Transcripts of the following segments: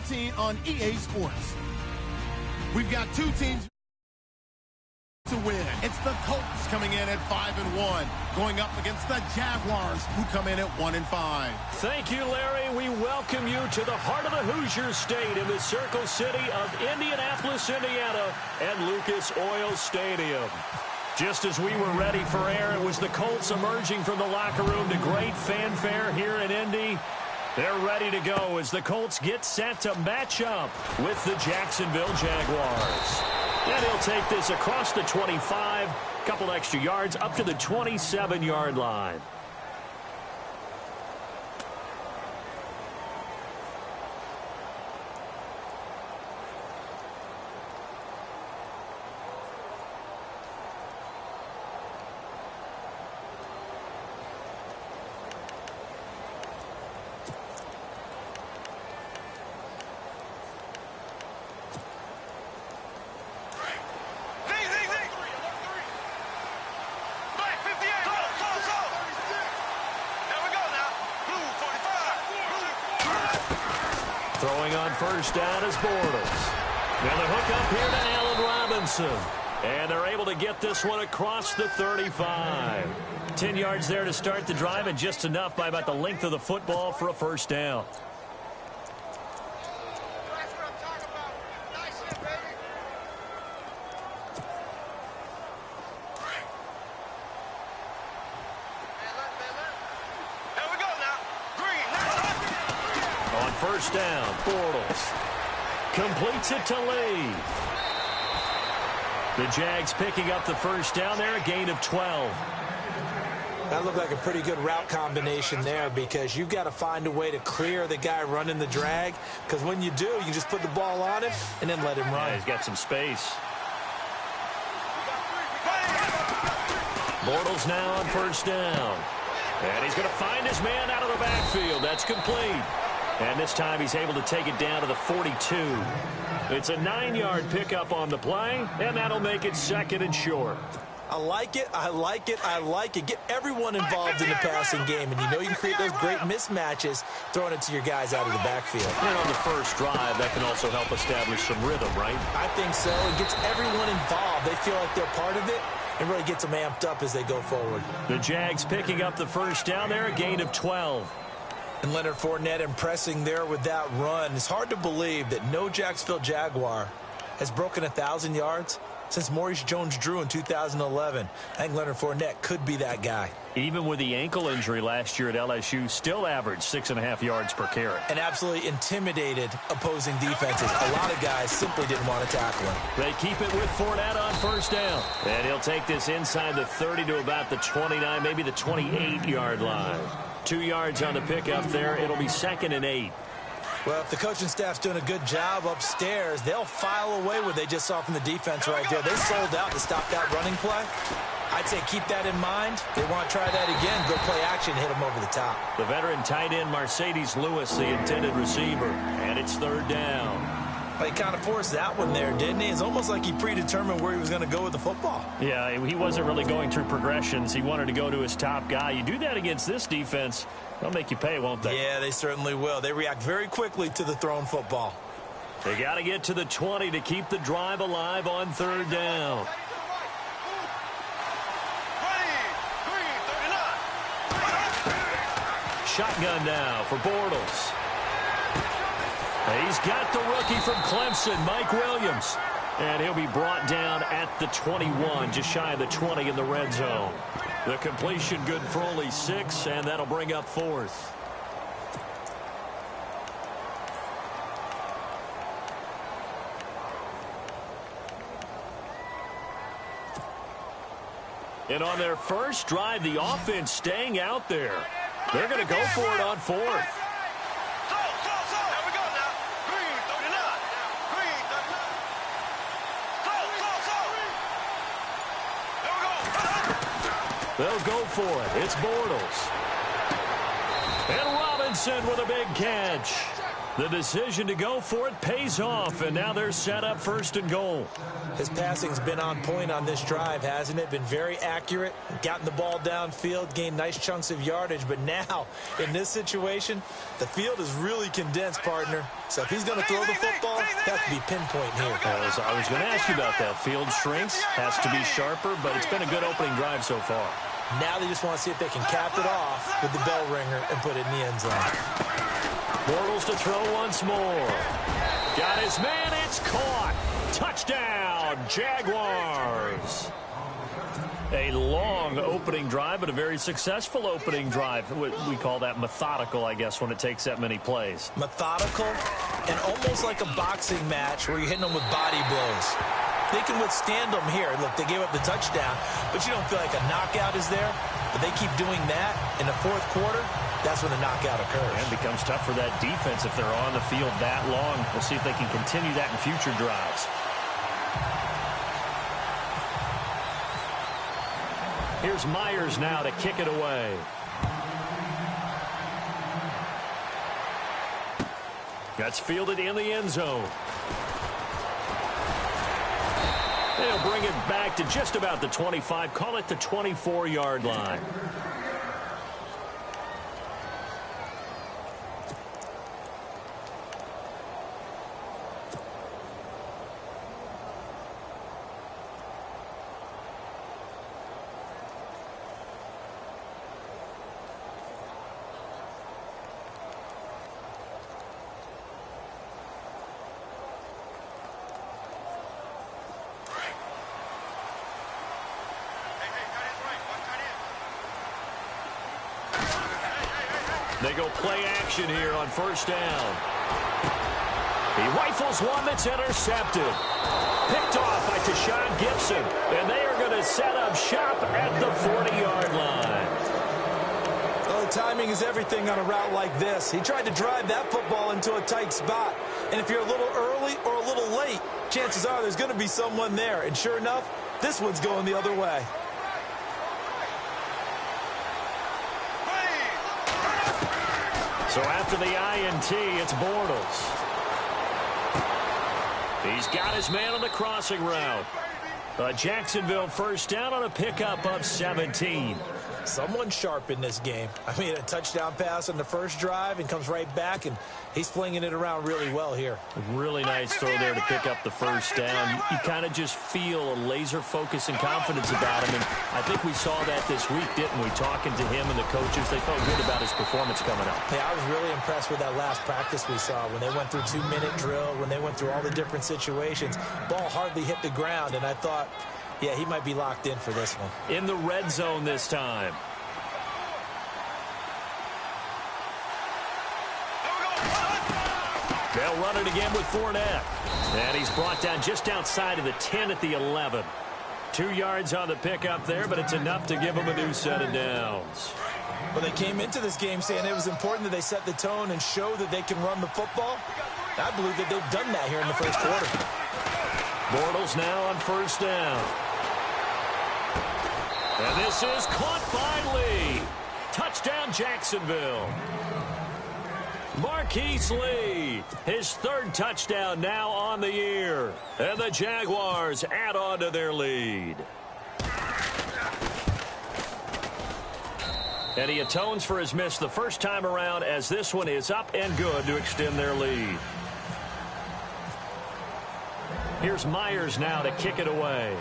18 on EA Sports. We've got two teams to win. It's the Colts coming in at 5-1, going up against the Jaguars, who come in at 1-5. Thank you, Larry. We welcome you to the heart of the Hoosier State in the Circle City of Indianapolis, Indiana, and Lucas Oil Stadium. Just as we were ready for air, it was the Colts emerging from the locker room to great fanfare here in Indy. They're ready to go as the Colts get set to match up with the Jacksonville Jaguars. And he'll take this across the 25, couple extra yards up to the 27-yard line. Throwing on first down is Bortles. Now the hook up here to Allen Robinson. And they're able to get this one across the 35. 10 yards there to start the drive, and just enough by about the length of the football for a first down. First down, Bortles completes it to Lee. The Jags picking up the first down there, a gain of 12. That looked like a pretty good route combination there, because you've got to find a way to clear the guy running the drag, because when you do, you just put the ball on him and then let him run. Yeah, he's got some space. Bortles now on first down. And he's going to find his man out of the backfield. That's complete. And this time he's able to take it down to the 42. It's a 9-yard pickup on the play, and that'll make it second and short. I like it, I like it, I like it. Get everyone involved in the passing game, and you know you can create those great mismatches throwing it to your guys out of the backfield. And on the first drive, that can also help establish some rhythm, right? I think so. It gets everyone involved. They feel like they're part of it, and really gets them amped up as they go forward. The Jags picking up the first down there, a gain of 12. And Leonard Fournette impressing there with that run. It's hard to believe that no Jacksonville Jaguar has broken 1,000 yards since Maurice Jones-Drew in 2011. I think Leonard Fournette could be that guy. Even with the ankle injury last year at LSU, still averaged 6.5 yards per carry. And absolutely intimidated opposing defenses. A lot of guys simply didn't want to tackle him. They keep it with Fournette on first down. And he'll take this inside the 30 to about the 29, maybe the 28-yard line. 2 yards on the pickup there. It'll be 2nd and 8. Well, if the coaching staff's doing a good job upstairs, they'll file away what they just saw from the defense right there. They sold out to stop that running play. I'd say keep that in mind. They want to try that again. Go play action, hit them over the top. The veteran tight end, Mercedes Lewis, the intended receiver. And it's 3rd down. Well, he kind of forced that one there, didn't he? It's almost like he predetermined where he was going to go with the football. Yeah, he wasn't really going through progressions. He wanted to go to his top guy. You do that against this defense, they'll make you pay, won't they? Yeah, they certainly will. They react very quickly to the thrown football. They got to get to the 20 to keep the drive alive on 3rd down. Shotgun now for Bortles. He's got the rookie from Clemson, Mike Williams. And he'll be brought down at the 21, just shy of the 20 in the red zone. The completion good for only 6, and that'll bring up 4th. And on their first drive, the offense staying out there. They're going to go for it on 4th. They'll go for it. It's Bortles. And Robinson with a big catch. The decision to go for it pays off, and now they're set up 1st and goal. His passing's been on point on this drive, hasn't it? Been very accurate, gotten the ball downfield, gained nice chunks of yardage, but now, in this situation, the field is really condensed, partner. So if he's going to throw the football, it has to be pinpoint here. I was going to ask you about that. Field shrinks, has to be sharper, but it's been a good opening drive so far. Now they just want to see if they can cap it off with the bell ringer and put it in the end zone. Bortles to throw once more. Got his man. It's caught. Touchdown, Jaguars. A long opening drive, but a very successful opening drive. We call that methodical, I guess, when it takes that many plays. Methodical and almost like a boxing match where you're hitting them with body blows. They can withstand them here. Look, they gave up the touchdown, but you don't feel like a knockout is there. But they keep doing that in the 4th quarter. That's when the knockout occurs. And it becomes tough for that defense if they're on the field that long. We'll see if they can continue that in future drives. Here's Myers now to kick it away. That's fielded in the end zone. They'll bring it back to just about the 25. Call it the 24-yard line. They go play action here on 1st down. He rifles one that's intercepted. Picked off by Tashaun Gibson. And they are going to set up shop at the 40-yard line. Oh, timing is everything on a route like this. He tried to drive that football into a tight spot. And if you're a little early or a little late, chances are there's going to be someone there. And sure enough, this one's going the other way. So after the INT, it's Bortles. He's got his man on the crossing route. Jacksonville 1st down on a pickup of 17. Someone sharp in this game. I mean, a touchdown pass on the first drive and comes right back, and he's flinging it around really well here. Really nice throw there to pick up the 1st down. You kind of just feel a laser focus and confidence about him, and I think we saw that this week, didn't we? Talking to him and the coaches, they felt good about his performance coming up. Yeah, I was really impressed with that last practice we saw when they went through 2-minute drill, when they went through all the different situations. Ball hardly hit the ground, and I thought, yeah, he might be locked in for this one. In the red zone this time. They'll run it again with Fournette. And he's brought down just outside of the 10 at the 11. 2 yards on the pickup there, but it's enough to give him a new set of downs. Well, they came into this game saying it was important that they set the tone and show that they can run the football. I believe that they've done that here in the 1st quarter. Bortles now on 1st down. And this is caught by Lee. Touchdown, Jacksonville. Marquise Lee, his 3rd touchdown now on the year. And the Jaguars add on to their lead. And he atones for his miss the first time around, as this one is up and good to extend their lead. Here's Myers now to kick it away.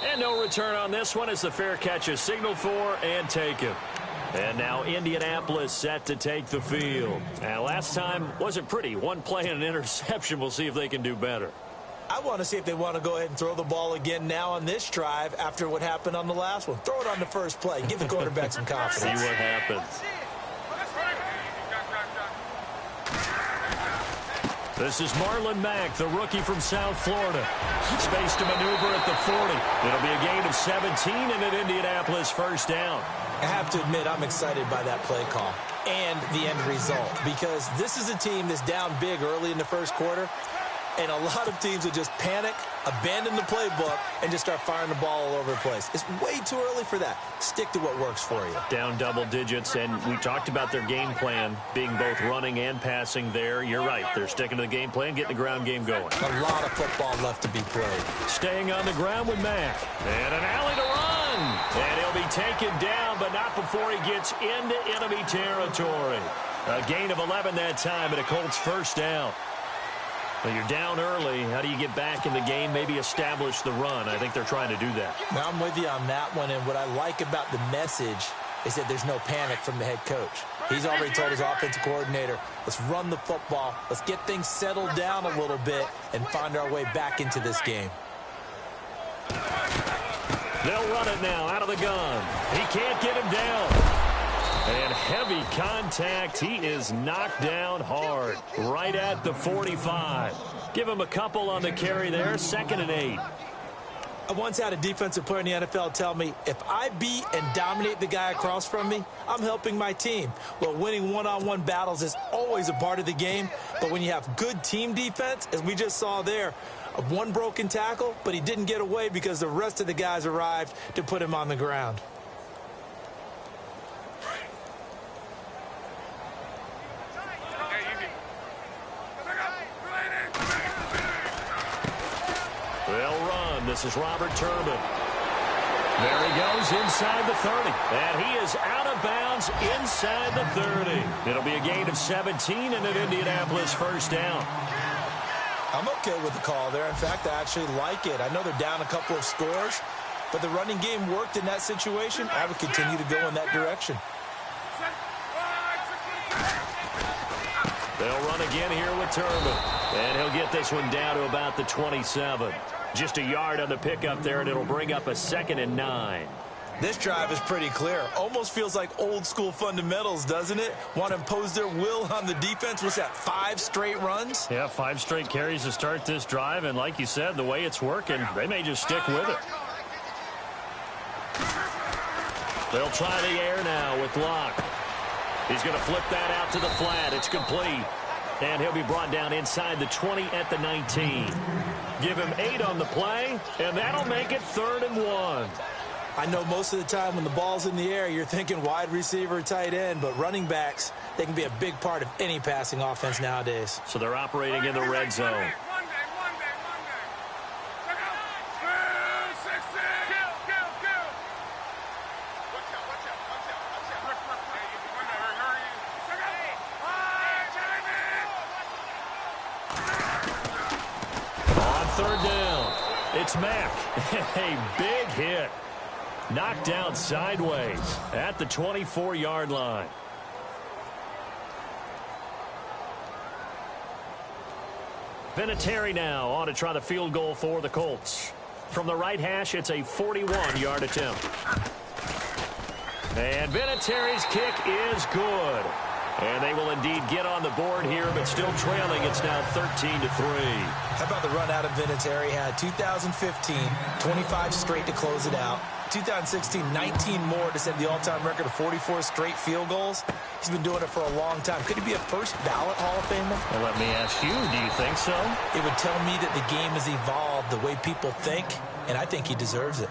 And no return on this one as the fair catch is signaled for and taken. And now Indianapolis set to take the field. And last time wasn't pretty. One play and an interception. We'll see if they can do better. I want to see if they want to go ahead and throw the ball again now on this drive after what happened on the last one. Throw it on the first play. Give the quarterback some confidence. See what happens. This is Marlon Mack, the rookie from South Florida. Space to maneuver at the 40. It'll be a gain of 17 and an Indianapolis 1st down. I have to admit, I'm excited by that play call and the end result, because this is a team that's down big early in the 1st quarter. And a lot of teams will just panic, abandon the playbook, and just start firing the ball all over the place. It's way too early for that. Stick to what works for you. Down double digits, and we talked about their game plan being both running and passing there. You're right. They're sticking to the game plan, getting the ground game going. A lot of football left to be played. Staying on the ground with Mack. And an alley to run. And he'll be taken down, but not before he gets into enemy territory. A gain of 11 that time, and a Colts first down. Well, you're down early. How do you get back in the game, maybe establish the run? I think they're trying to do that. Now, I'm with you on that one, and what I like about the message is that there's no panic from the head coach. He's already told his offensive coordinator, let's run the football, let's get things settled down a little bit, and find our way back into this game. They'll run it now out of the gun. He can't get him down. And heavy contact. He is knocked down hard right at the 45. Give him a couple on the carry there. 2nd and 8. I once had a defensive player in the NFL tell me, if I beat and dominate the guy across from me, I'm helping my team. Well, winning one-on-one battles is always a part of the game, but when you have good team defense, as we just saw there, one broken tackle, but he didn't get away because the rest of the guys arrived to put him on the ground. They'll run. This is Robert Turbin. There he goes inside the 30. And he is out of bounds inside the 30. It'll be a gain of 17 and an Indianapolis first down. I'm okay with the call there. In fact, I actually like it. I know they're down a couple of scores, but the running game worked in that situation. I would continue to go in that direction. They'll run again here with Turbin. And he'll get this one down to about the 27. Just a yard on the pickup there, and it'll bring up a 2nd and 9. This drive is pretty clear. Almost feels like old school fundamentals, doesn't it? Want to impose their will on the defense. What's that, 5 straight runs? Yeah, 5 straight carries to start this drive, and like you said, the way it's working, they may just stick with it. They'll try the air now with Locke. He's going to flip that out to the flat. It's complete. And he'll be brought down inside the 20 at the 19. Give him 8 on the play, and that'll make it 3rd and 1. I know most of the time when the ball's in the air, you're thinking wide receiver, tight end, but running backs, they can be a big part of any passing offense nowadays. So they're operating in the red zone. On 3rd down, it's Mack. A big hit. Knocked down sideways at the 24-yard line. Vinatieri now on to try the field goal for the Colts. From the right hash, it's a 41-yard attempt. And Vinatieri's kick is good. And they will indeed get on the board here, but still trailing. It's now 13-3. How about the run out of Vinatieri? Had 2015, 25 straight to close it out. 2016, 19 more to set the all-time record of 44 straight field goals. He's been doing it for a long time. Could he be a first-ballot Hall of Famer? Well, let me ask you, do you think so? It would tell me that the game has evolved the way people think, and I think he deserves it.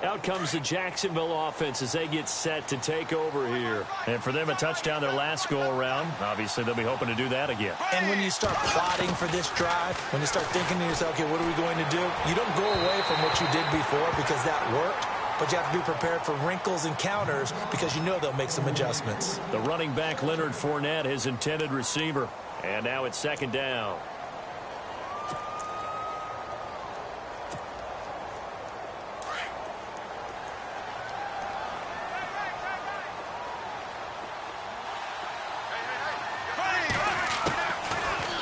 Out comes the Jacksonville offense as they get set to take over here. And for them, a touchdown their last go-around. Obviously, they'll be hoping to do that again. And when you start plotting for this drive, when you start thinking to yourself, okay, what are we going to do? You don't go away from what you did before because that worked, but you have to be prepared for wrinkles and counters because you know they'll make some adjustments. The running back, Leonard Fournette, his intended receiver. And now it's 2nd down.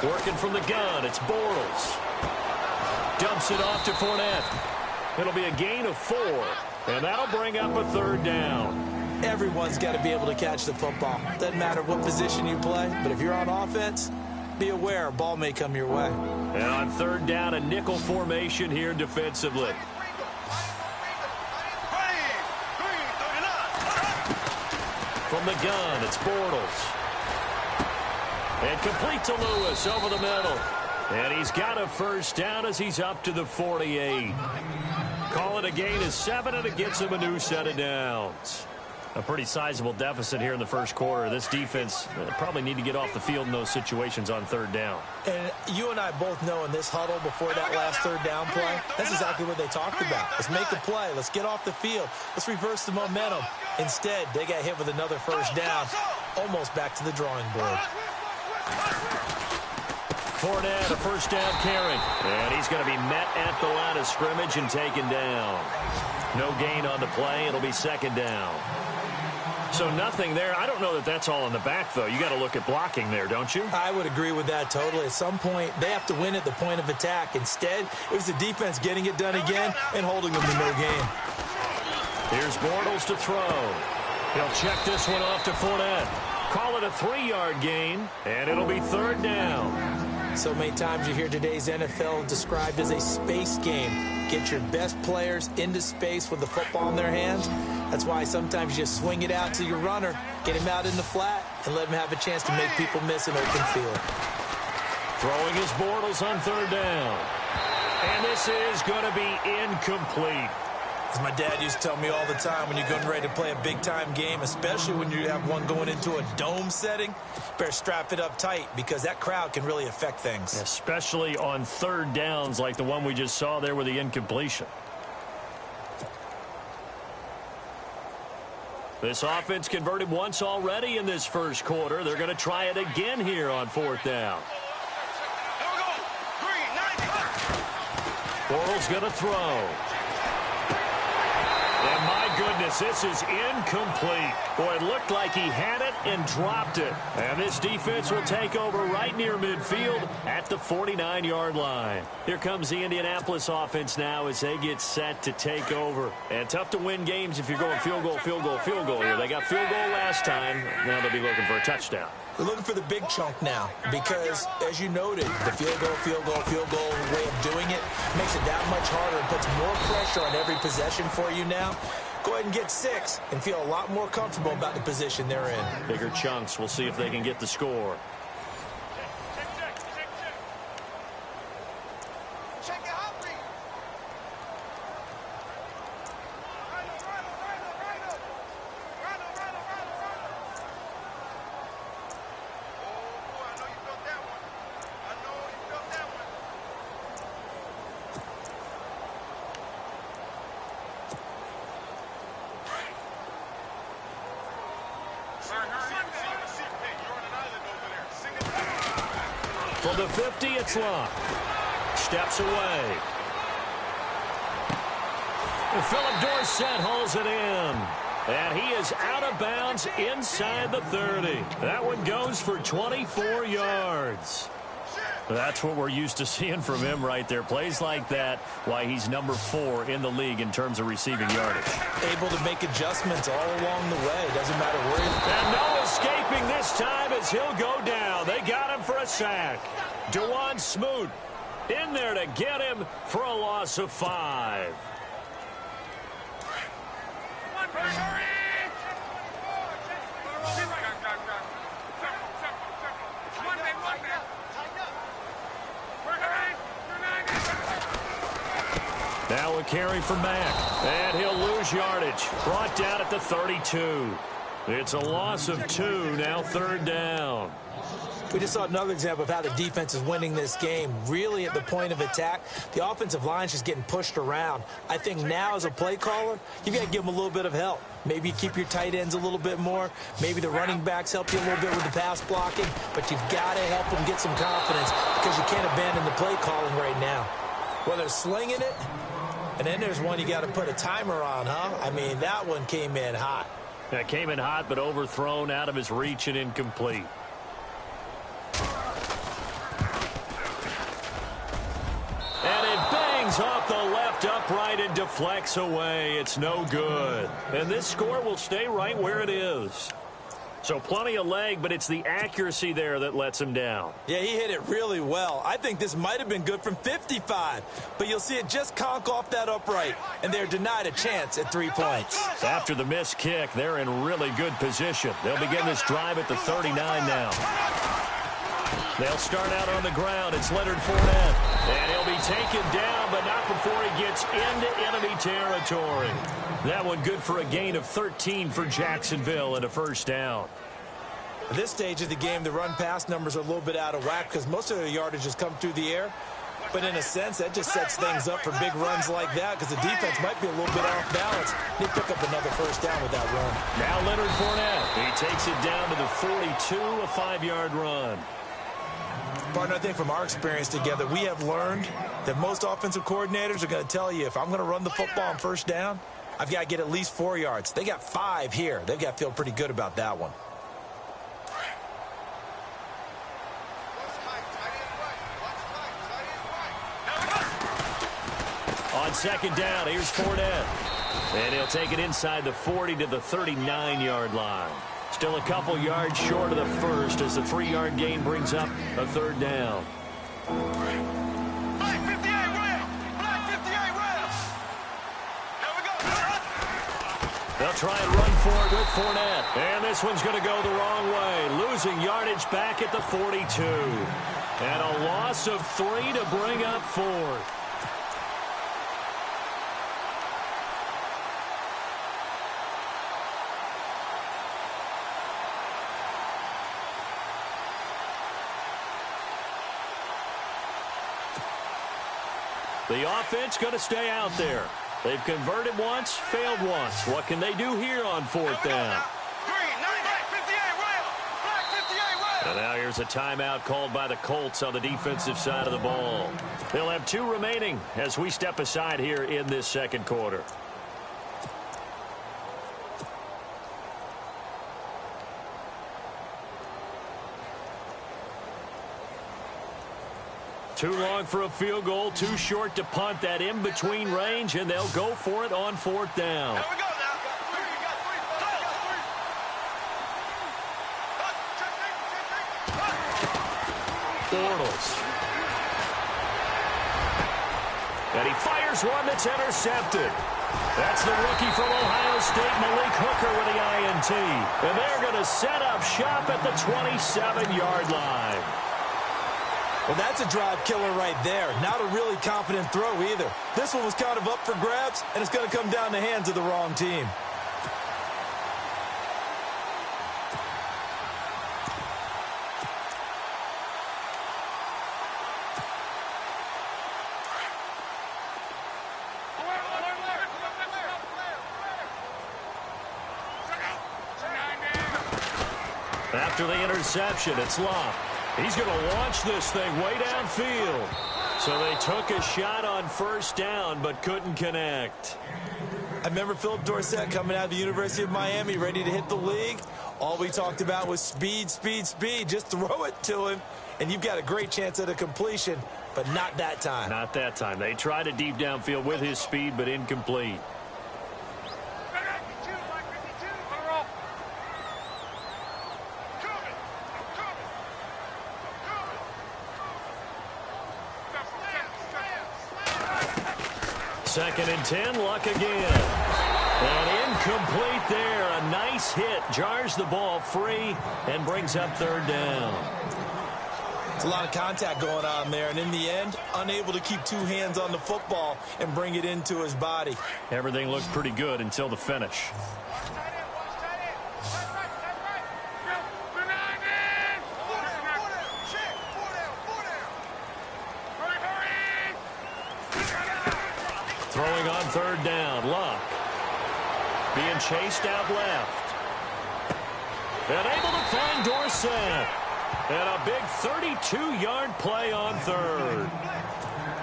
Working from the gun, it's Bortles. Dumps it off to Fournette. It'll be a gain of 4, and that'll bring up a 3rd down. Everyone's got to be able to catch the football. Doesn't matter what position you play, but if you're on offense, be aware, ball may come your way. And on third down, a nickel formation here defensively. From the gun, it's Bortles. And complete to Lewis over the middle. And he's got a first down as he's up to the 48. Call it a gain of 7, and it gets him a new set of downs. A pretty sizable deficit here in the first quarter. This defense probably need to get off the field in those situations on third down. And you and I both know in this huddle before that last third down play, that's exactly what they talked about. Let's make a play. Let's get off the field. Let's reverse the momentum. Instead, they got hit with another first down, almost back to the drawing board. Fournette, a first down carry. And he's going to be met at the line of scrimmage and taken down. No gain on the play. It'll be second down. So nothing there. I don't know that that's all in the back, though. You got to look at blocking there, don't you? I would agree with that totally. At some point, they have to win at the point of attack. Instead, it was the defense getting it done again and holding them to no gain. Here's Bortles to throw. He'll check this one off to Fournette. Call it a 3-yard gain, and it'll be third down. So many times you hear today's NFL described as a space game. Get your best players into space with the football in their hands. That's why sometimes you just swing it out to your runner, get him out in the flat, and let him have a chance to make people miss an open field. Throwing his Bortles on third down. And this is going to be incomplete. As my dad used to tell me all the time, when you're getting ready to play a big-time game, especially when you have one going into a dome setting, better strap it up tight because that crowd can really affect things. Especially on third downs like the one we just saw there with the incompletion. This offense converted once already in this first quarter. They're going to try it again here on fourth down. Bortles going to throw. And my goodness, this is incomplete. Boy, it looked like he had it and dropped it. And this defense will take over right near midfield at the 49-yard line. Here comes the Indianapolis offense now as they get set to take over. And tough to win games if you're going field goal, field goal, field goal here. They got field goal last time. Now they'll be looking for a touchdown. They're looking for the big chunk now because, as you noted, the field goal way of doing it makes it that much harder and puts more pressure on every possession for you now. Go ahead and get 6 and feel a lot more comfortable about the position they're in. Bigger chunks. We'll see if they can get the score. From the 50, it's Locke. Steps away. And Philip Dorsett holds it in. And he is out of bounds inside the 30. That one goes for 24 yards. That's what we're used to seeing from him right there. Plays like that, why he's number 4 in the league in terms of receiving yardage. Able to make adjustments all along the way. Doesn't matter where he's... And no escaping this time as he'll go down. They got him for a sack. Dewan Smoot in there to get him for a loss of 5. Now a carry for Mack, and he'll lose yardage. Brought down at the 32. It's a loss of 2, now third down. We just saw another example of how the defense is winning this game. Really at the point of attack, the offensive line's just getting pushed around. I think now as a play caller, you've got to give them a little bit of help. Maybe you keep your tight ends a little bit more. Maybe the running backs help you a little bit with the pass blocking. But you've got to help them get some confidence because you can't abandon the play calling right now. Well, they're slinging it. And then there's one you got to put a timer on, huh? I mean, that one came in hot. That came in hot, but overthrown out of his reach and incomplete. And it bangs off the left upright and deflects away. It's no good. And this score will stay right where it is. So plenty of leg, but it's the accuracy there that lets him down. Yeah, he hit it really well. I think this might have been good from 55, but you'll see it just conk off that upright, and they're denied a chance at 3 points. After the missed kick, they're in really good position. They'll begin this drive at the 39 now. They'll start out on the ground. It's Leonard Fournette. And he'll be taken down, but not before he gets into enemy territory. That one good for a gain of 13 for Jacksonville and a first down. At this stage of the game, the run-pass numbers are a little bit out of whack because most of their yardage has come through the air. But in a sense, that just sets things up for big runs like that because the defense might be a little bit off balance. They pick up another first down with that run. Now Leonard Fournette. He takes it down to the 42, a 5-yard run. Partner, I think from our experience together, we have learned that most offensive coordinators are going to tell you, if I'm going to run the football on first down, I've got to get at least 4 yards. They got 5 here. They've got to feel pretty good about that one. On second down, here's Fournette. And he'll take it inside the 40 to the 39-yard line. Still a couple yards short of the first as the 3-yard gain brings up a third down. Black 58 rail! Black 58 rail! Here we go! They'll try and run for it with Fournette. And this one's going to go the wrong way. Losing yardage back at the 42. And a loss of 3 to bring up fourth. The offense going to stay out there. They've converted once, failed once. What can they do here on fourth down? And now here's a timeout called by the Colts on the defensive side of the ball. They'll have 2 remaining as we step aside here in this second quarter. Too long for a field goal, too short to punt. That in-between range, and they'll go for it on fourth down. Here we go now. Bortles. And he fires one that's intercepted. That's the rookie from Ohio State, Malik Hooker, with the INT. And they're going to set up shop at the 27-yard line. Well, that's a drive killer right there. Not a really confident throw either. This one was kind of up for grabs, and it's going to come down the hands of the wrong team. After the interception, it's Locke. He's going to launch this thing way downfield. So they took a shot on first down, but couldn't connect. I remember Philip Dorsett coming out of the University of Miami, ready to hit the league. All we talked about was speed, speed, speed. Just throw it to him, and you've got a great chance at a completion, but not that time. Not that time. They tried a deep downfield with his speed, but incomplete. Second and 10, Luck again. And incomplete there. A nice hit. Jars the ball free and brings up third down. It's a lot of contact going on there, and in the end, unable to keep 2 hands on the football and bring it into his body. Everything looked pretty good until the finish. Throwing on third down, Luck. Being chased out left. And able to find Dorsett. And a big 32-yard play on third.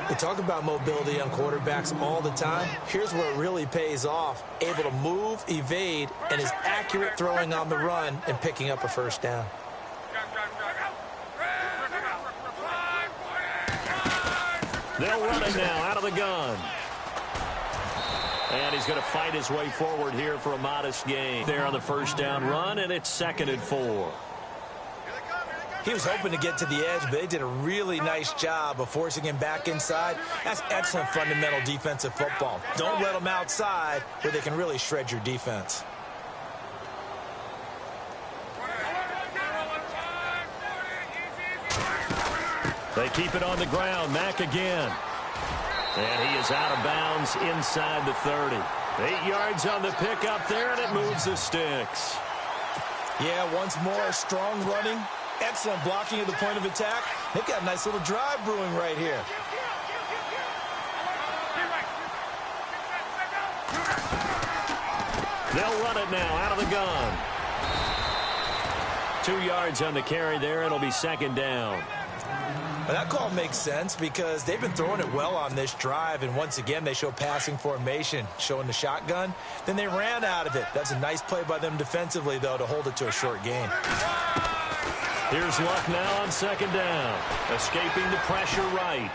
We talk about mobility on quarterbacks all the time. Here's where it really pays off. Able to move, evade, and is accurate throwing on the run and picking up a first down. They'll run it now out of the gun. And he's going to fight his way forward here for a modest gain. There on the first down run, and it's 2nd and 4. He was hoping to get to the edge, but they did a really nice job of forcing him back inside. That's excellent fundamental defensive football. Don't let them outside where they can really shred your defense. They keep it on the ground. Mack again. And he is out of bounds inside the 30. 8 yards on the pickup there, and it moves the sticks. Yeah, once more, strong running, excellent blocking at the point of attack. They've got a nice little drive brewing right here. They'll run it now out of the gun. 2 yards on the carry there. It'll be 2nd down. Well, that call makes sense because they've been throwing it well on this drive, and once again they show passing formation, showing the shotgun. Then they ran out of it. That's a nice play by them defensively, though, to hold it to a short gain. Here's Luck now on 2nd down. Escaping the pressure right.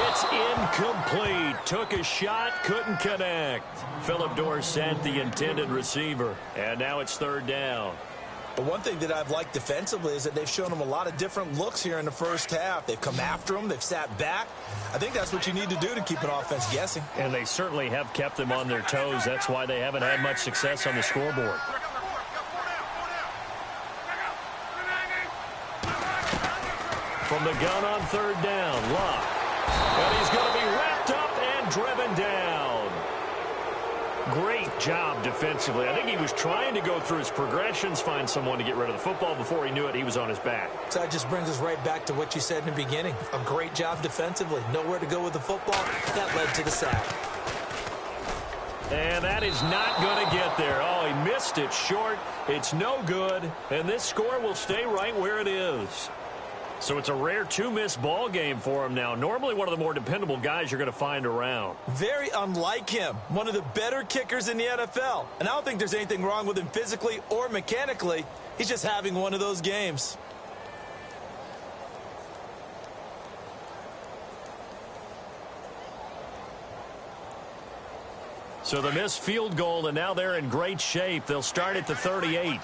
It's incomplete. Took a shot, couldn't connect. Phillip Dorsett, the intended receiver. And now it's 3rd down. But one thing that I've liked defensively is that they've shown them a lot of different looks here in the first half. They've come after them. They've sat back. I think that's what you need to do to keep an offense guessing. And they certainly have kept them on their toes. That's why they haven't had much success on the scoreboard. From the gun on 3rd down, Luck. And he's going to be wrapped up and driven down. Great job defensively. I think he was trying to go through his progressions, find someone to get rid of the football. Before he knew it, he was on his back. So that just brings us right back to what you said in the beginning. A great job defensively. Nowhere to go with the football. That led to the sack. And that is not going to get there. Oh, he missed it short. It's no good. And this score will stay right where it is. So it's a rare 2-miss ball game for him now. Normally one of the more dependable guys you're going to find around. Very unlike him. One of the better kickers in the NFL. And I don't think there's anything wrong with him physically or mechanically. He's just having one of those games. So the missed field goal, and now they're in great shape. They'll start at the 38.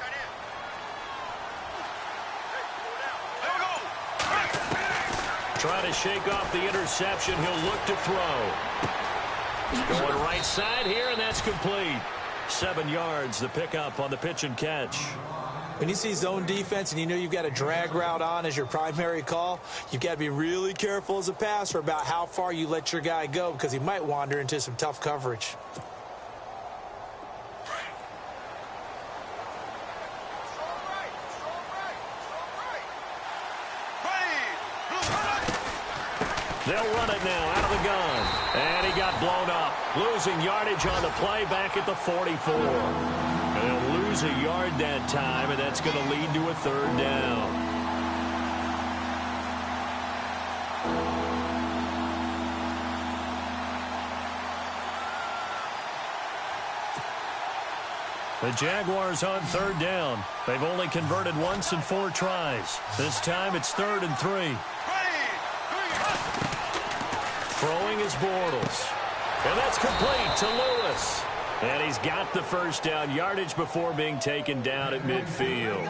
Trying to shake off the interception. He'll look to throw. Going right side here, and that's complete. 7 yards, the pickup on the pitch and catch. When you see zone defense and you know you've got a drag route on as your primary call, you've got to be really careful as a passer about how far you let your guy go because he might wander into some tough coverage. They'll run it now out of the gun. And he got blown up. Losing yardage on the play back at the 44. And they'll lose a yard that time, and that's going to lead to a 3rd down. The Jaguars on 3rd down. They've only converted once in 4 tries. This time it's 3rd and 3. Throwing is Bortles. And that's complete to Lewis. And he's got the first down yardage before being taken down at midfield.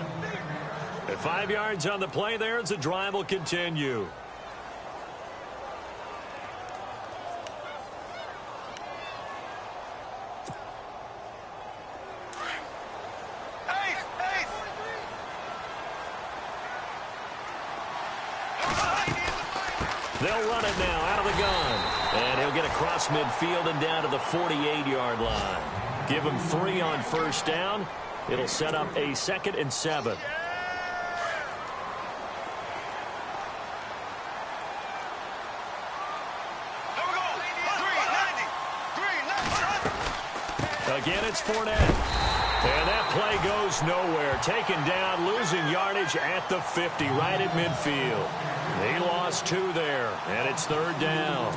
At 5 yards on the play there, as the drive will continue. They'll run it now out of the gun. And he'll get across midfield and down to the 48-yard line. Give him 3 on first down. It'll set up a 2nd and 7. Again, it's Fournette. And that play goes nowhere. Taken down, losing yardage at the 50, right at midfield. He lost 2 there, and it's 3rd down.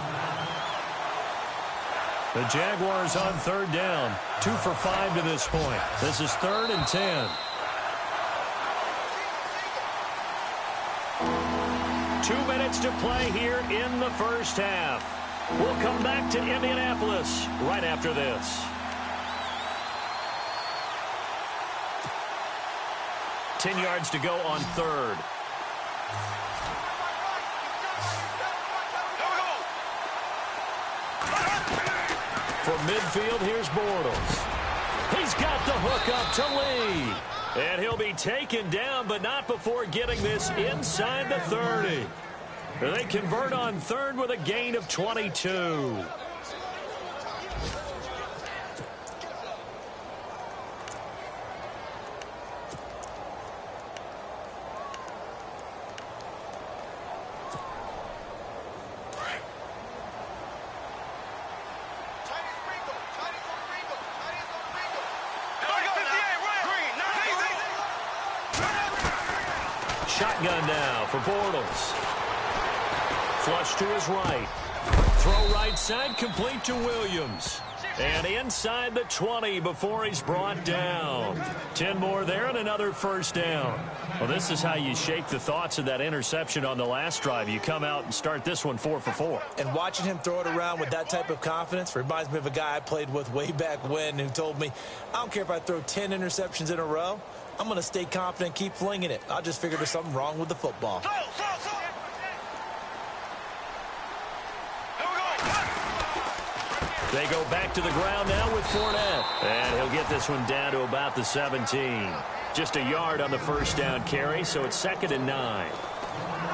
The Jaguars on 3rd down, 2 for 5 to this point. This is 3rd and 10. 2 minutes to play here in the first half. We'll come back to Indianapolis right after this. 10 yards to go on third. From midfield, here's Bortles. He's got the hook up to Lee. And he'll be taken down, but not before getting this inside the 30. They convert on third with a gain of 22. Shotgun now for Bortles. Flush to his right. Throw right side, complete to Williams. And inside the 20 before he's brought down. 10 more there and another first down. Well, this is how you shake the thoughts of that interception on the last drive. You come out and start this one 4 for 4. And watching him throw it around with that type of confidence reminds me of a guy I played with way back when who told me, I don't care if I throw 10 interceptions in a row. I'm going to stay confident, keep flinging it. I just figured there's something wrong with the football. They go back to the ground now with Fournette. And he'll get this one down to about the 17. Just a yard on the first down carry, so it's 2nd and 9.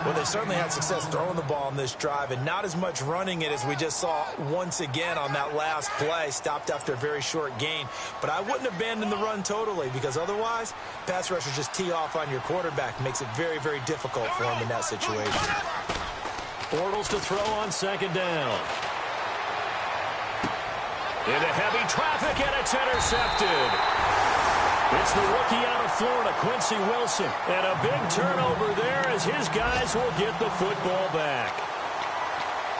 Well, they certainly had success throwing the ball on this drive and not as much running it as we just saw once again on that last play. Stopped after a very short gain. But I wouldn't abandon the run totally because otherwise, pass rushers just tee off on your quarterback. Makes it very, very difficult for him in that situation. Bortles to throw on 2nd down. Into heavy traffic, and it's intercepted. It's the rookie out of Florida, Quincy Wilson. And a big turnover there as his guys will get the football back.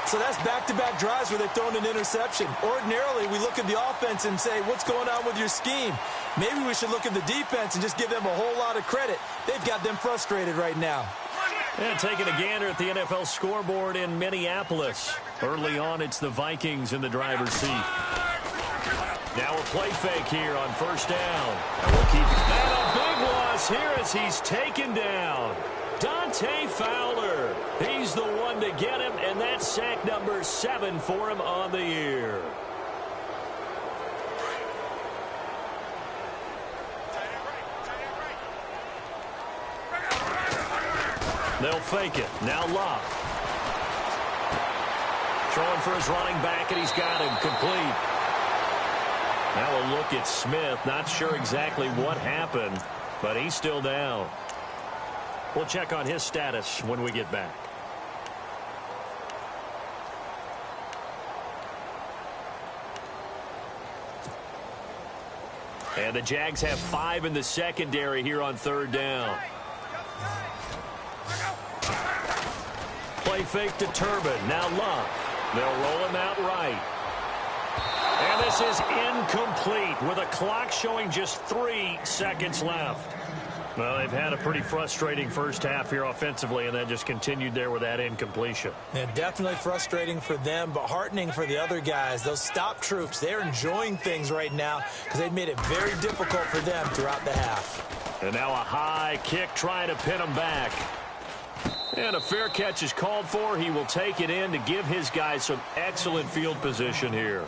So that's back-to-back drives where they've thrown an interception. Ordinarily, we look at the offense and say, what's going on with your scheme? Maybe we should look at the defense and just give them a whole lot of credit. They've got them frustrated right now. And taking a gander at the NFL scoreboard in Minneapolis. Early on, it's the Vikings in the driver's seat. Now a play fake here on first down. And we'll keep it. And a big loss here as he's taken down. Dante Fowler. He's the one to get him, and that's sack number 7 for him on the year. They'll fake it. Now Locke. Throwing for his running back, and he's got him complete. Now a look at Smith. Not sure exactly what happened, but he's still down. We'll check on his status when we get back. And the Jags have 5 in the secondary here on third down. Play fake to Turbin. Now Locke. They'll roll him out right. And this is incomplete with a clock showing just 3 seconds left. Well, they've had a pretty frustrating first half here offensively, and then just continued there with that incompletion. Yeah, definitely frustrating for them, but heartening for the other guys. Those stop troops, they're enjoying things right now because they've made it very difficult for them throughout the half. And now a high kick trying to pin them back. And a fair catch is called for. He will take it in to give his guys some excellent field position here.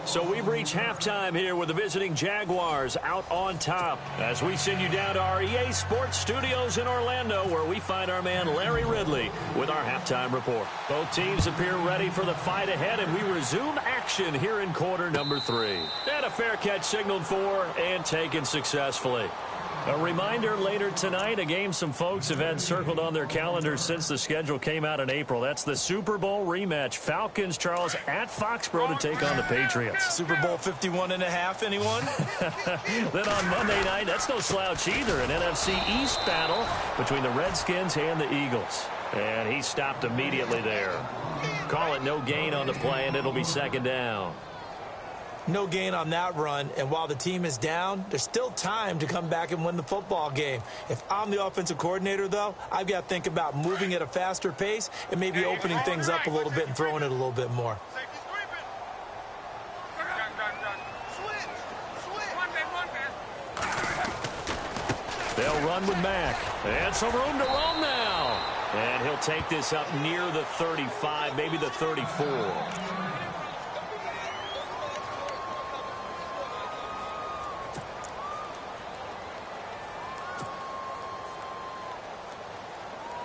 So we've reached halftime here with the visiting Jaguars out on top as we send you down to our EA Sports Studios in Orlando where we find our man Larry Ridley with our halftime report. Both teams appear ready for the fight ahead, and we resume action here in quarter number 3. And a fair catch signaled for and taken successfully. A reminder later tonight, a game some folks have had circled on their calendars since the schedule came out in April. That's the Super Bowl rematch. Falcons, Charles, at Foxborough to take on the Patriots. Super Bowl 51.5, anyone? Then on Monday night, that's no slouch either. An NFC East battle between the Redskins and the Eagles. And he stopped immediately there. Call it no gain on the play, and it'll be second down. No gain on that run, and while the team is down, there's still time to come back and win the football game. If I'm the offensive coordinator, though, I've got to think about moving at a faster pace and maybe opening things up a little bit and throwing it a little bit more. They'll run with Mack. And some room to roam now. And he'll take this up near the 35, maybe the 34.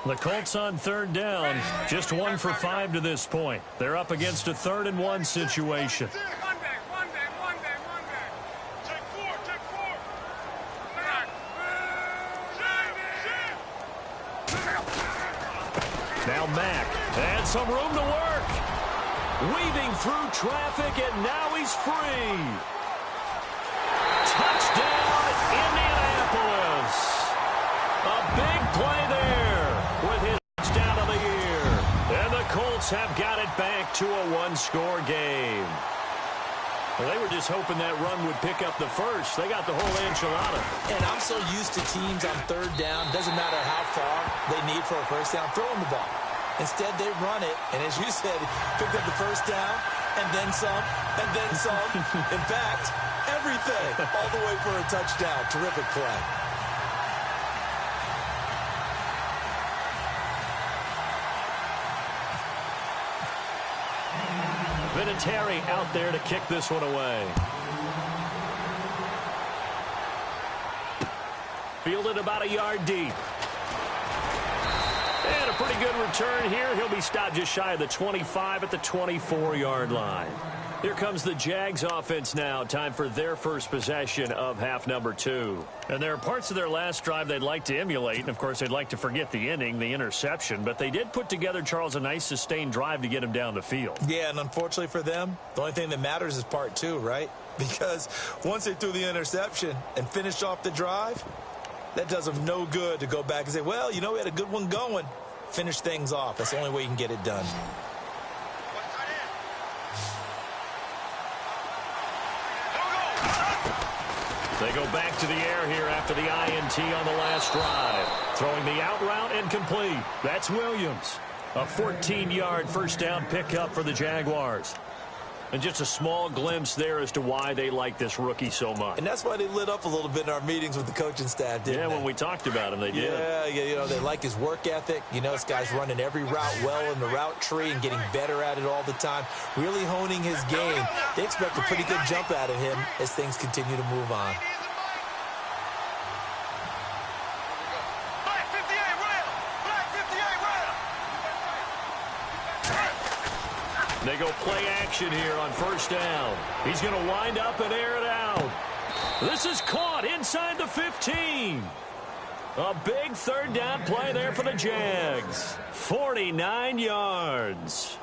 The Colts on third down, just 1 for 5 to this point. They're up against a 3rd-and-1 situation. Now Mack, and some room to work. Weaving through traffic, and now he's free. Touchdown, Indianapolis. A big play there with his touchdown of the year. And the Colts have got it back to a 1-score game. Well, they were just hoping that run would pick up the first. They got the whole enchilada. And I'm so used to teams on third down, doesn't matter how far they need for a first down, throwing the ball. Instead, they run it, and as you said, pick up the first down, and then some, and then some. In fact, everything, all the way for a touchdown. Terrific play. Vinatieri out there to kick this one away. Fielded about a yard deep. And a pretty good return here. He'll be stopped just shy of the 25 at the 24-yard line. Here comes the Jags offense now. Time for their first possession of half number 2. And there are parts of their last drive they'd like to emulate. And, of course, they'd like to forget the inning, the interception. But they did put together, Charles, a nice sustained drive to get him down the field. Yeah, and unfortunately for them, the only thing that matters is part 2, right? Because once they threw the interception and finished off the drive, that does them no good to go back and say, well, you know, we had a good one going. Finish things off. That's the only way you can get it done. They go back to the air here after the INT on the last drive. Throwing the out route and complete. That's Williams. A 14-yard first down pickup for the Jaguars. And just a small glimpse there as to why they like this rookie so much. And that's why they lit up a little bit in our meetings with the coaching staff, didn't they? Yeah, when we talked about him, they did. Yeah, you know, they like his work ethic. You know, this guy's running every route well in the route tree and getting better at it all the time. Really honing his game. They expect a pretty good jump out of him as things continue to move on. They go play action here on first down. He's going to wind up and air it out. This is caught inside the 15. A big third down play there for the Jags. 49 yards.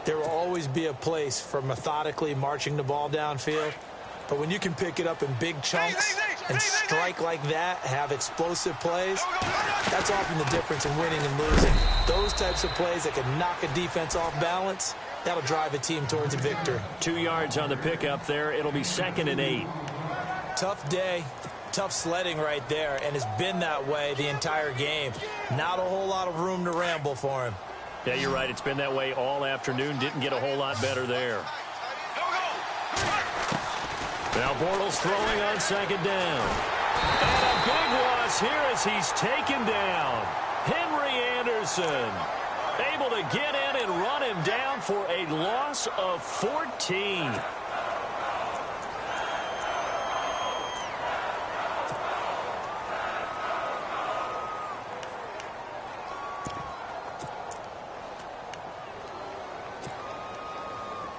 There will always be a place for methodically marching the ball downfield. But when you can pick it up in big chunks and strike like that, have explosive plays, that's often the difference in winning and losing. Those types of plays that can knock a defense off balance, that'll drive a team towards a victory. 2 yards on the pickup there. It'll be 2nd and 8. Tough day, tough sledding right there, and it's been that way the entire game. Not a whole lot of room to ramble for him. Yeah, you're right. It's been that way all afternoon. Didn't get a whole lot better there. Now Bortles throwing on 2nd down. And a big loss here as he's taken down. Henry Anderson able to get in and run him down for a loss of 14.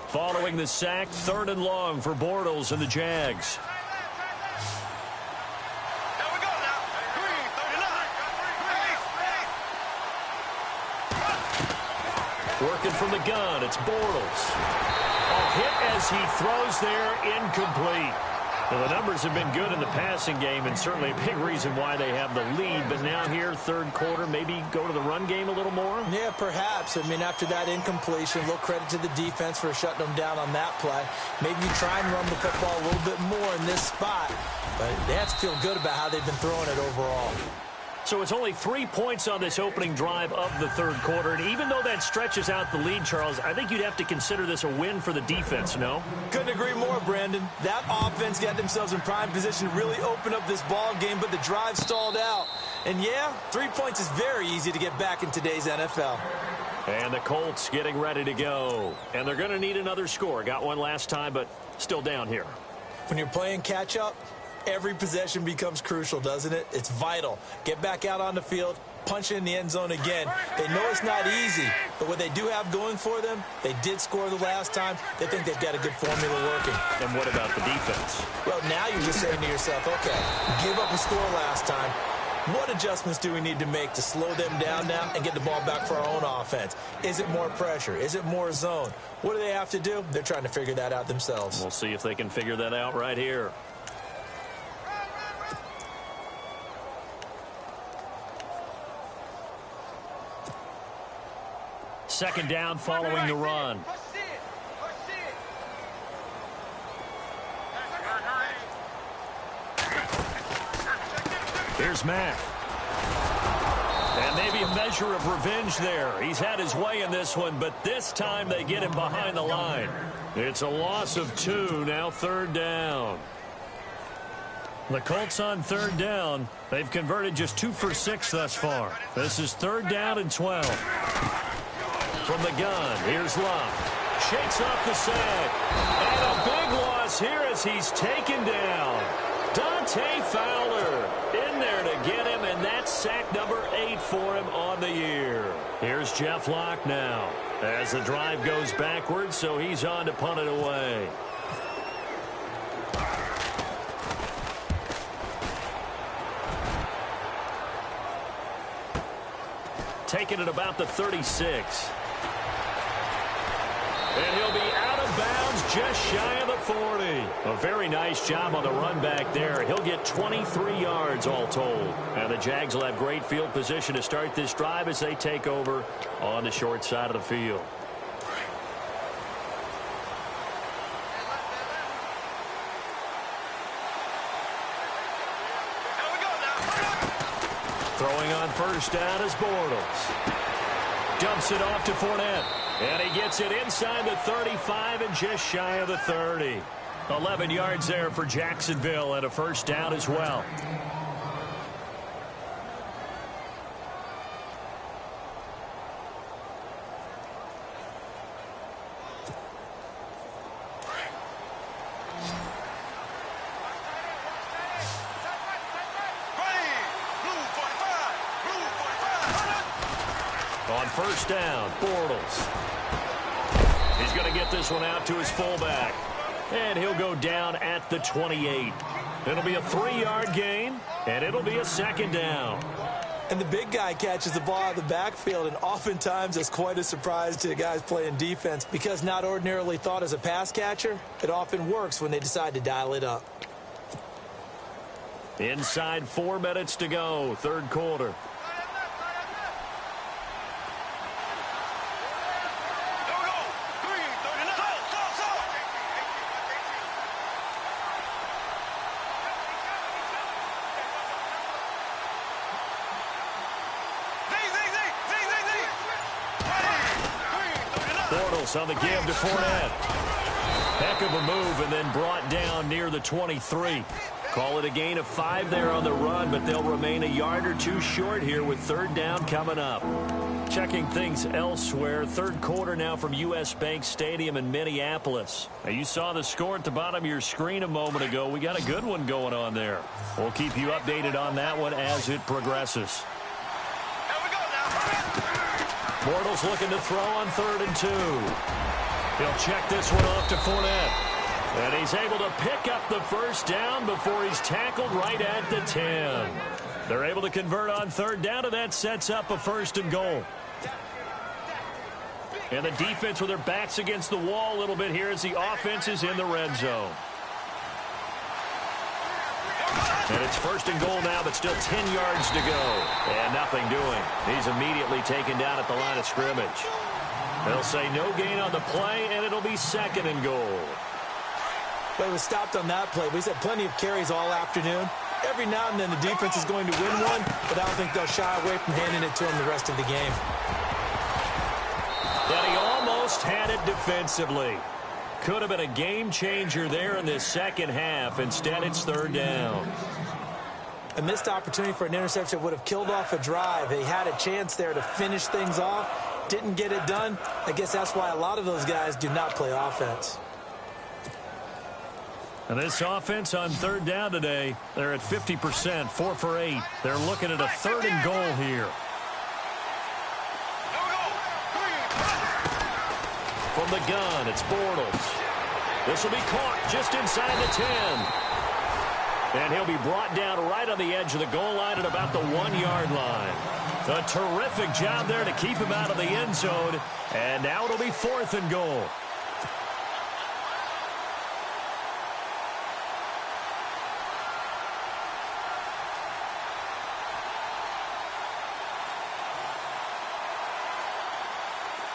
Following the sack, 3rd and long for Bortles and the Jags. There we go now. 39. Working from the gun, it's Bortles. A hit as he throws there, incomplete. Well, the numbers have been good in the passing game, and certainly a big reason why they have the lead. But now here, third quarter, maybe go to the run game a little more? Yeah, perhaps. I mean, after that incompletion, a little credit to the defense for shutting them down on that play. Maybe you try and run the football a little bit more in this spot. But they have to feel good about how they've been throwing it overall. So it's only 3 points on this opening drive of the third quarter. And even though that stretches out the lead, Charles, I think you'd have to consider this a win for the defense, no? Couldn't agree more, Brandon. That offense got themselves in prime position to really open up this ball game, but the drive stalled out. And, yeah, 3 points is very easy to get back in today's NFL. And the Colts getting ready to go. And they're going to need another score. Got one last time, but still down here. When you're playing catch-up, every possession becomes crucial, doesn't it? It's vital. Get back out on the field, punch it in the end zone again. They know it's not easy, but what they do have going for them, they did score the last time. They think they've got a good formula working. And what about the defense? Well, now you're just saying to yourself, okay, give up a score last time. What adjustments do we need to make to slow them down now and get the ball back for our own offense? Is it more pressure? Is it more zone? What do they have to do? They're trying to figure that out themselves. We'll see if they can figure that out right here. Second down following the run. Here's Mack. And maybe a measure of revenge there. He's had his way in this one, but this time they get him behind the line. It's a loss of 2, now third down. The Colts on third down. They've converted just 2 for 6 thus far. This is third down and 12. From the gun, here's Love. Shakes off the sack. And a big loss here as he's taken down. Dante Fowler in there to get him, and that's sack number 8 for him on the year. Here's Jeff Locke now as the drive goes backwards, so he's on to punt it away. Taking it about the 36. And he'll be out of bounds just shy of the 40. A very nice job on the run back there. He'll get 23 yards all told. And the Jags will have great field position to start this drive as they take over on the short side of the field. Throwing on first down is Bortles. Dumps it off to Fournette. And he gets it inside the 35 and just shy of the 30. 11 yards there for Jacksonville and a first down as well. On first down, Bortles. He's going to get this one out to his fullback. And he'll go down at the 28. It'll be a 3-yard gain, and it'll be a second down. And the big guy catches the ball out of the backfield, and oftentimes it's quite a surprise to the guys playing defense because not ordinarily thought as a pass catcher, it often works when they decide to dial it up. Inside 4 minutes to go, third quarter. On the give to Fournette. Heck of a move and then brought down near the 23. Call it a gain of 5 there on the run, but they'll remain a yard or 2 short here with third down coming up. Checking things elsewhere. Third quarter now from U.S. Bank Stadium in Minneapolis. Now, you saw the score at the bottom of your screen a moment ago. We got a good one going on there. We'll keep you updated on that one as it progresses. Bortles looking to throw on 3rd and 2. He'll check this one off to Fournette. And he's able to pick up the first down before he's tackled right at the 10. They're able to convert on third down, and that sets up a 1st and goal. And the defense with their backs against the wall a little bit here as the offense is in the red zone. And it's first and goal now, but still 10 yards to go. And nothing doing. He's immediately taken down at the line of scrimmage. They'll say no gain on the play, and it'll be second and goal. But it was stopped on that play. We've had plenty of carries all afternoon. Every now and then the defense is going to win one, but I don't think they'll shy away from handing it to him the rest of the game. And he almost had it defensively. Could have been a game changer there in this second half. Instead, it's third down. A missed opportunity for an interception would have killed off a drive. They had a chance there to finish things off. Didn't get it done. I guess that's why a lot of those guys do not play offense. And this offense on third down today, they're at 50%, 4 for 8. They're looking at a third and goal here. From the gun, it's Bortles. This will be caught just inside the 10. And he'll be brought down right on the edge of the goal line at about the 1-yard line. A terrific job there to keep him out of the end zone. And now it'll be fourth and goal.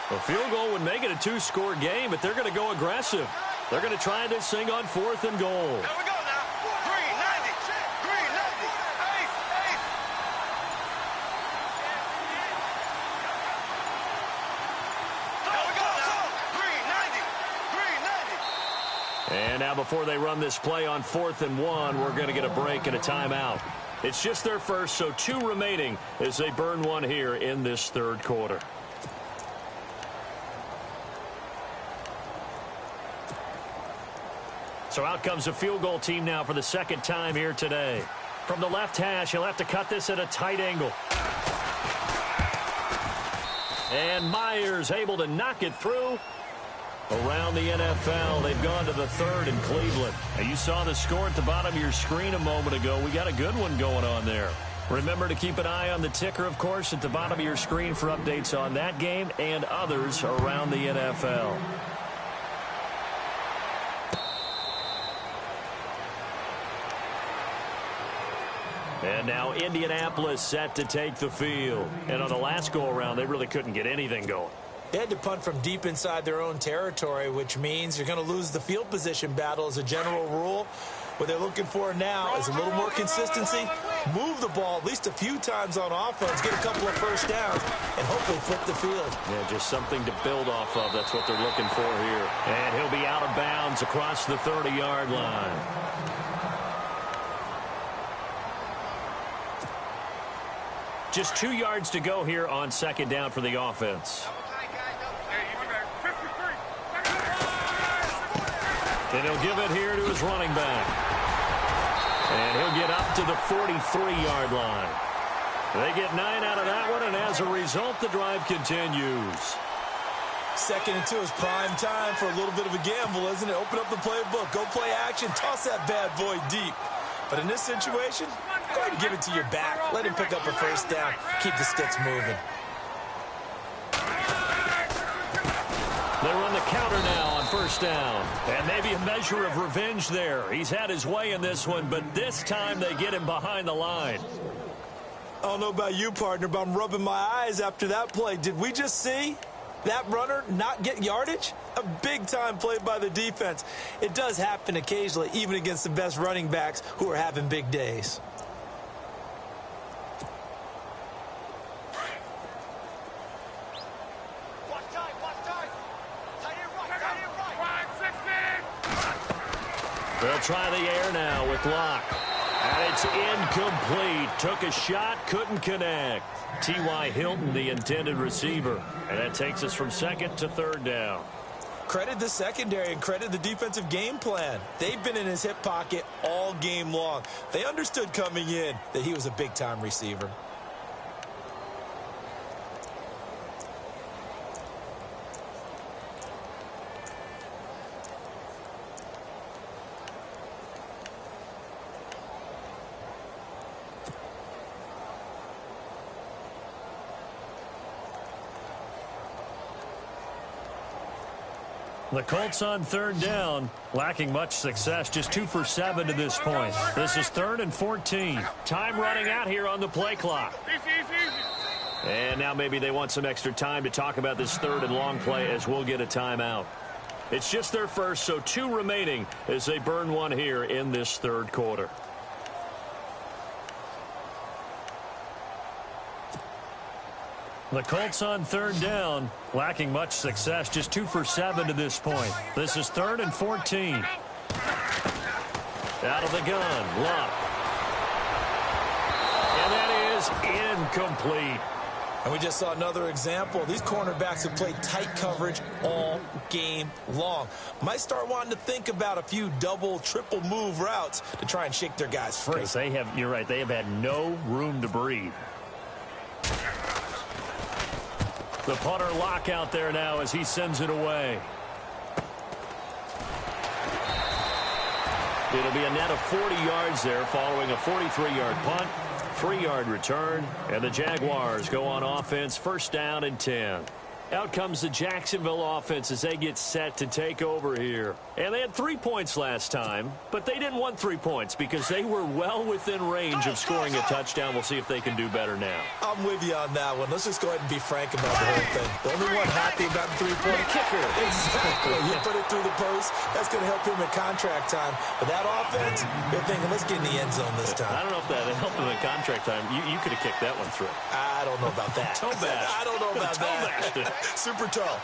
A field goal would make it a 2-score game, but they're going to go aggressive. They're going to try this thing on fourth and goal. There we go now. 390. 390. Ace. There we go now. 390. 390. And now before they run this play on fourth and 1, we're going to get a break and a timeout. It's just their first, so 2 remaining as they burn one here in this third quarter. So out comes a field goal team now for the second time here today. From the left hash, he'll have to cut this at a tight angle. And Myers able to knock it through. Around the NFL, they've gone to the third in Cleveland. Now, you saw the score at the bottom of your screen a moment ago. We got a good one going on there. Remember to keep an eye on the ticker, of course, at the bottom of your screen for updates on that game and others around the NFL. And now Indianapolis set to take the field. And on the last go-around, they really couldn't get anything going. They had to punt from deep inside their own territory, which means you're going to lose the field position battle as a general rule. What they're looking for now is a little more consistency, move the ball at least a few times on offense, get a couple of first downs, and hopefully flip the field. Yeah, just something to build off of. That's what they're looking for here. And he'll be out of bounds across the 30-yard line. Just 2 yards to go here on second down for the offense. And he'll give it here to his running back. And he'll get up to the 43-yard line. They get 9 out of that one, and as a result, the drive continues. Second and 2 is prime time for a little bit of a gamble, isn't it? Open up the playbook, go play action, toss that bad boy deep. But in this situation, go ahead and give it to your back. Let him pick up a first down. Keep the sticks moving. They run the counter now on first down. And maybe a measure of revenge there. He's had his way in this one, but this time they get him behind the line. I don't know about you, partner, but I'm rubbing my eyes after that play. Did we just see that runner not get yardage? A big-time play by the defense. It does happen occasionally, even against the best running backs who are having big days. They'll try the air now with Locke. And it's incomplete. Took a shot, couldn't connect. T.Y. Hilton, the intended receiver. And that takes us from second to third down. Credit the secondary and credit the defensive game plan. They've been in his hip pocket all game long. They understood coming in that he was a big-time receiver. The Colts on third down, lacking much success, just 2 for 7 to this point. This is 3rd and 14. Time running out here on the play clock. And now maybe they want some extra time to talk about this 3rd and long play as we'll get a timeout. It's just their first, so 2 remaining as they burn one here in this 3rd quarter. The Colts on third down, lacking much success, just 2 for 7 to this point. This is 3rd and 14. Out of the gun, Luck. And that is incomplete. And we just saw another example. These cornerbacks have played tight coverage all game long. Might start wanting to think about a few double, triple move routes to try and shake their guys free. They have, you're right, they have had no room to breathe. The punter Lock out there now as he sends it away. It'll be a net of 40 yards there following a 43-yard punt, 3-yard return, and the Jaguars go on offense, 1st down and 10. Out comes the Jacksonville offense as they get set to take over here. And they had 3 points last time, but they didn't want 3 points because they were well within range of scoring a touchdown. We'll see if they can do better now. I'm with you on that one. Let's just go ahead and be frank about the whole thing. The only one happy about the 3-point kicker. Exactly. You put it through the post. That's going to help him in contract time. But that offense, they're thinking, let's get in the end zone this time. I don't know if that helped him in contract time. You could have kicked that one through. I don't know about that. Toe bash. I don't know about that. Super toe.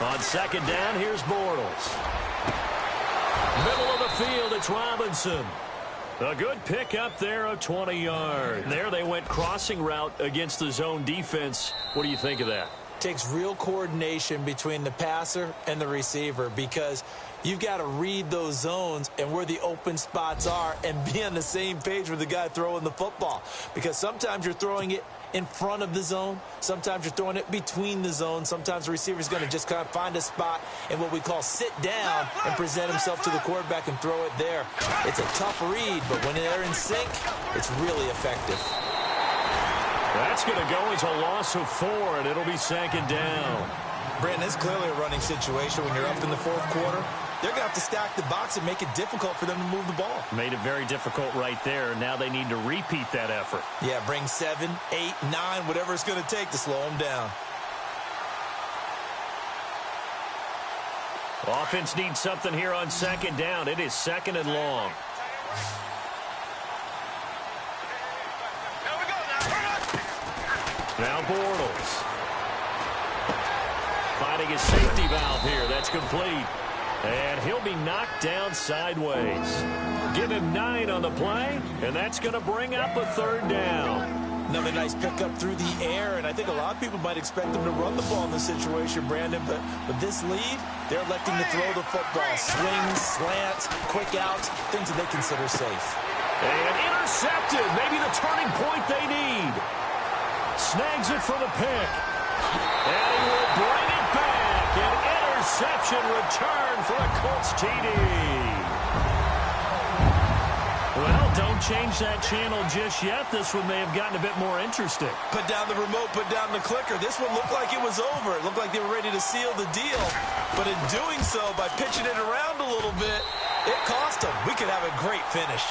On 2nd down, here's Bortles. Middle of the field, it's Robinson. A good pick up there of 20 yards. There they went crossing route against the zone defense. What do you think of that? Takes real coordination between the passer and the receiver because you've got to read those zones and where the open spots are and be on the same page with the guy throwing the football. Because sometimes you're throwing it in front of the zone. Sometimes you're throwing it between the zones. Sometimes the receiver's going to just kind of find a spot and what we call sit down and present himself to the quarterback and throw it there. It's a tough read, but when they're in sync, it's really effective. That's going to go as a loss of 4, and it'll be 2nd down. Brandon, it's clearly a running situation when you're up in the 4th quarter. They're going to have to stack the box and make it difficult for them to move the ball. Made it very difficult right there. Now they need to repeat that effort. Yeah, bring 7, 8, 9, whatever it's going to take to slow them down. Offense needs something here on 2nd down. It is 2nd and long. Now Bortles. Finding his safety valve here. That's complete. And he'll be knocked down sideways. Give him 9 on the play, and that's going to bring up a 3rd down. Another nice pickup through the air, and I think a lot of people might expect them to run the ball in this situation, Brandon, but with this lead, they're electing to throw the football. Swings, slants, quick outs, things that they consider safe. And intercepted. Maybe the turning point they need. Snags it for the pick. And he will bring it back. An interception return for a Colts TD. Well, don't change that channel just yet. This one may have gotten a bit more interesting. Put down the remote, put down the clicker. This one looked like it was over. It looked like they were ready to seal the deal. But in doing so, by pitching it around a little bit, it cost them. We could have a great finish.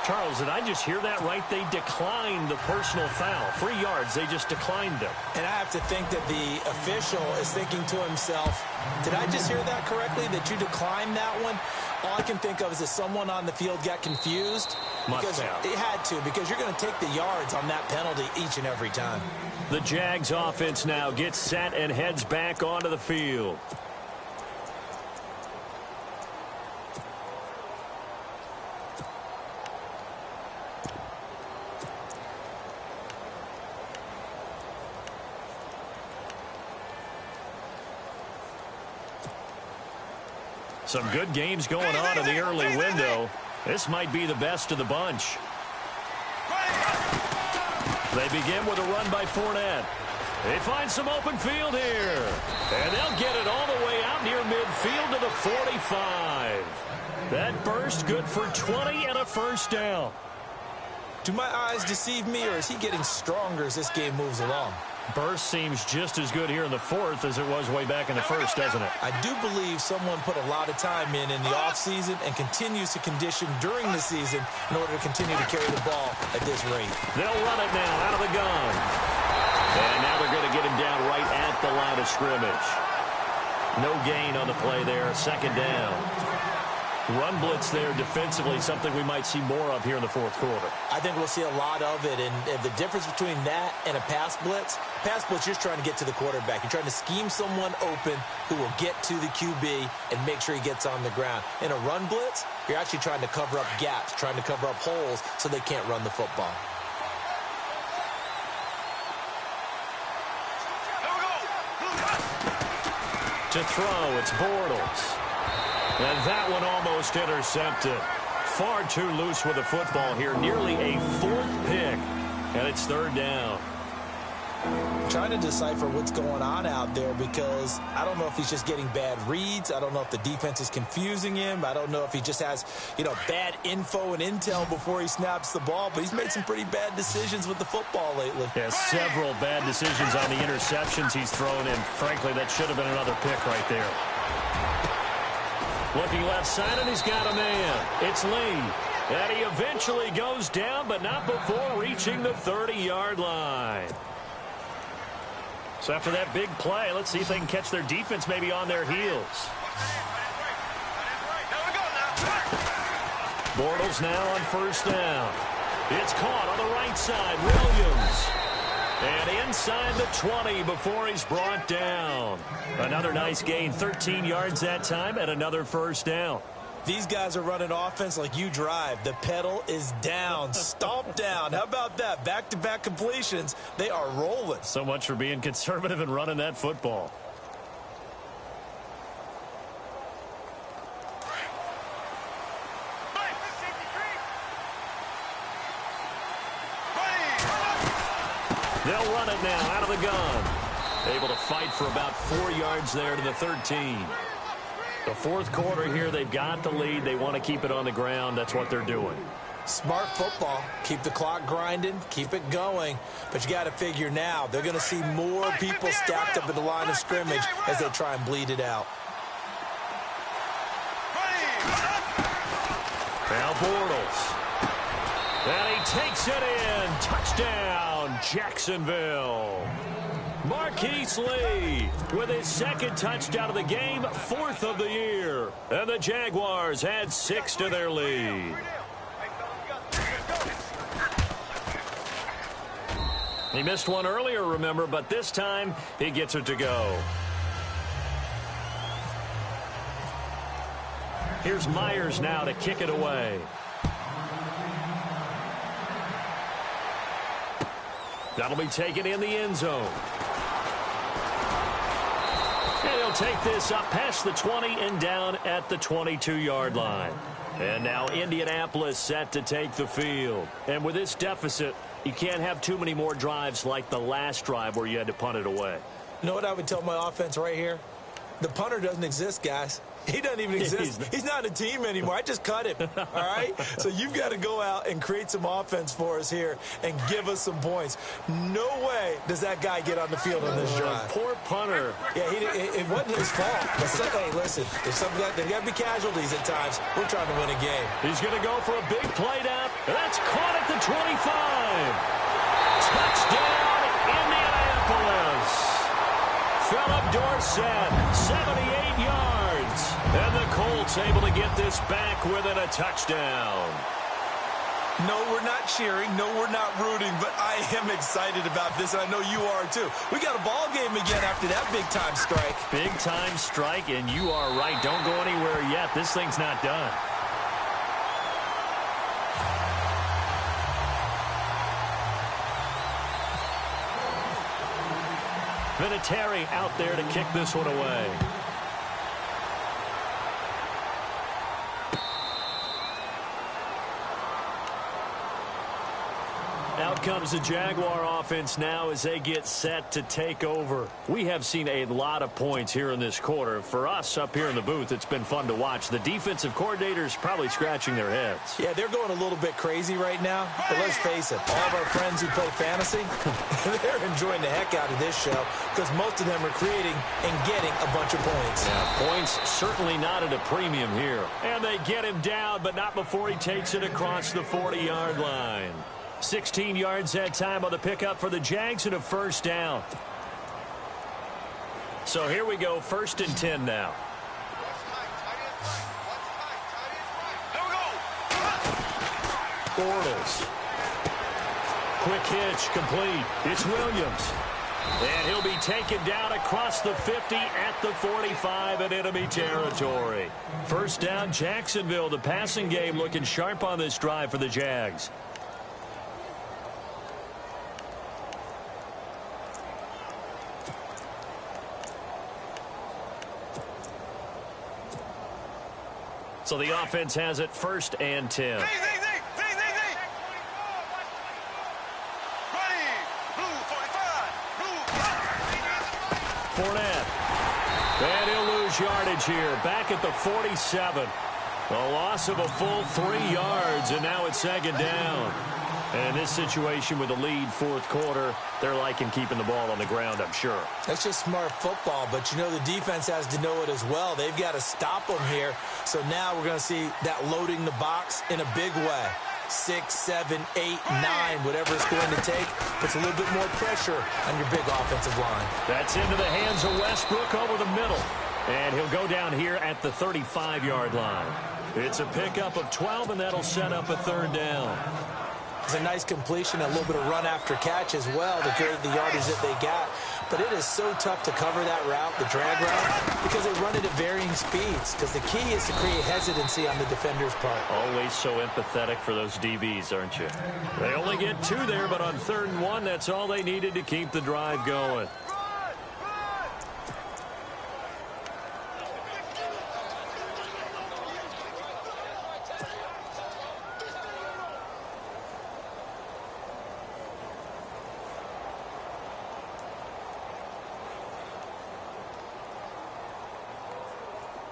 Charles, did I just hear that right? They declined the personal foul. 3 yards, they just declined them. And I have to think that the official is thinking to himself, did I just hear that correctly, that you declined that one? All I can think of is that someone on the field got confused. Must have. It had to, because you're going to take the yards on that penalty each and every time. The Jags offense now gets set and heads back onto the field. Some good games going on in the early window. This might be the best of the bunch. They begin with a run by Fournette. They find some open field here. And they'll get it all the way out near midfield to the 45. That burst good for 20 and a first down. Do my eyes deceive me, or is he getting stronger as this game moves along? Burst seems just as good here in the fourth as it was way back in the first, doesn't it? I do believe someone put a lot of time in the offseason and continues to condition during the season in order to continue to carry the ball at this rate. They'll run it now out of the gun. And now they're going to get him down right at the line of scrimmage. No gain on the play there, second down. Run blitz there defensively, something we might see more of here in the fourth quarter. I think we'll see a lot of it, and the difference between that and a pass blitz, you're just trying to get to the quarterback. You're trying to scheme someone open who will get to the QB and make sure he gets on the ground. In a run blitz, you're actually trying to cover up gaps, trying to cover up holes so they can't run the football. To throw, it's Bortles. And that one almost intercepted. Far too loose with the football here. Nearly a fourth pick. And it's third down. I'm trying to decipher what's going on out there because I don't know if he's just getting bad reads. I don't know if the defense is confusing him. I don't know if he just has, bad info and intel before he snaps the ball. But he's made some pretty bad decisions with the football lately. Yeah, several bad decisions on the interceptions he's thrown in. Frankly, that should have been another pick right there. Looking left side, and he's got a man. It's Lee. And he eventually goes down, but not before reaching the 30-yard line. So after that big play, let's see if they can catch their defense maybe on their heels. Bortles now on first down. It's caught on the right side. Williams. And inside the 20 before he's brought down. Another nice gain, 13 yards that time, and another first down. These guys are running offense like you drive. The pedal is down, stomp down. How about that? Back-to-back completions. They are rolling. So much for being conservative and running that football. They'll run it now out of the gun. Able to fight for about 4 yards there to the 13. The fourth quarter here, they've got the lead. They want to keep it on the ground. That's what they're doing. Smart football. Keep the clock grinding. Keep it going. But you got to figure now, they're going to see more people stacked up at the line of scrimmage as they try and bleed it out. Now Bortles. And he takes it in. Touchdown, Jacksonville. Marquise Lee with his second touchdown of the game, fourth of the year. And the Jaguars add 6 to their lead. He missed one earlier, remember, but this time he gets it to go. Here's Myers now to kick it away. That'll be taken in the end zone. And he'll take this up past the 20 and down at the 22-yard line. And now Indianapolis set to take the field. And with this deficit, you can't have too many more drives like the last drive where you had to punt it away. You know what I would tell my offense right here? The punter doesn't exist, guys. He doesn't even exist. He's not a team anymore. I just cut him, all right? So you've got to go out and create some offense for us here and give us some points. No way does that guy get on the field on this drive. Poor punter. Yeah, it wasn't his fault. But hey, listen, there's got to be casualties at times. We're trying to win a game. He's going to go for a big play down. That's caught at the 25. Touchdown, Indianapolis. Philip Dorsett, 78 yards. And the Colts able to get this back within a touchdown. No, we're not cheering. No, we're not rooting. But I am excited about this, and I know you are too. We got a ball game again after that big-time strike. Big-time strike, and you are right. Don't go anywhere yet. This thing's not done. Vinatieri out there to kick this one away. Now Out comes the Jaguar offense now as they get set to take over. We have seen a lot of points here in this quarter. For us up here in the booth, it's been fun to watch. The defensive coordinators probably scratching their heads. Yeah, they're going a little bit crazy right now. But let's face it, all of our friends who play fantasy, they're enjoying the heck out of this show because most of them are creating and getting a bunch of points. Yeah, points certainly not at a premium here. And they get him down, but not before he takes it across the 40-yard line. 16 yards that time on the pickup for the Jags and a first down. So here we go, 1st and 10 now. Bortles. Quick hitch, complete. It's Williams. And he'll be taken down across the 50 at the 45 in enemy territory. First down, Jacksonville. The passing game looking sharp on this drive for the Jags. So the offense has it 1st and 10. Fournette. And he'll lose yardage here. Back at the 47. A loss of a full 3 yards, and now it's 2nd down. And in this situation with the lead 4th quarter, they're liking keeping the ball on the ground, I'm sure. That's just smart football, but you know the defense has to know it as well. They've got to stop them here. So now we're going to see that loading the box in a big way. 6, 7, 8, 9, whatever it's going to take, puts a little bit more pressure on your big offensive line. That's into the hands of Westbrook over the middle. And he'll go down here at the 35-yard line. It's a pickup of 12, and that'll set up a 3rd down. It's a nice completion, a little bit of run after catch as well to create the yardage that they got. But it is so tough to cover that route, the drag route, because they run it at varying speeds. Because the key is to create hesitancy on the defender's part. Always so empathetic for those DBs, aren't you? They only get 2 there, but on 3rd and 1, that's all they needed to keep the drive going.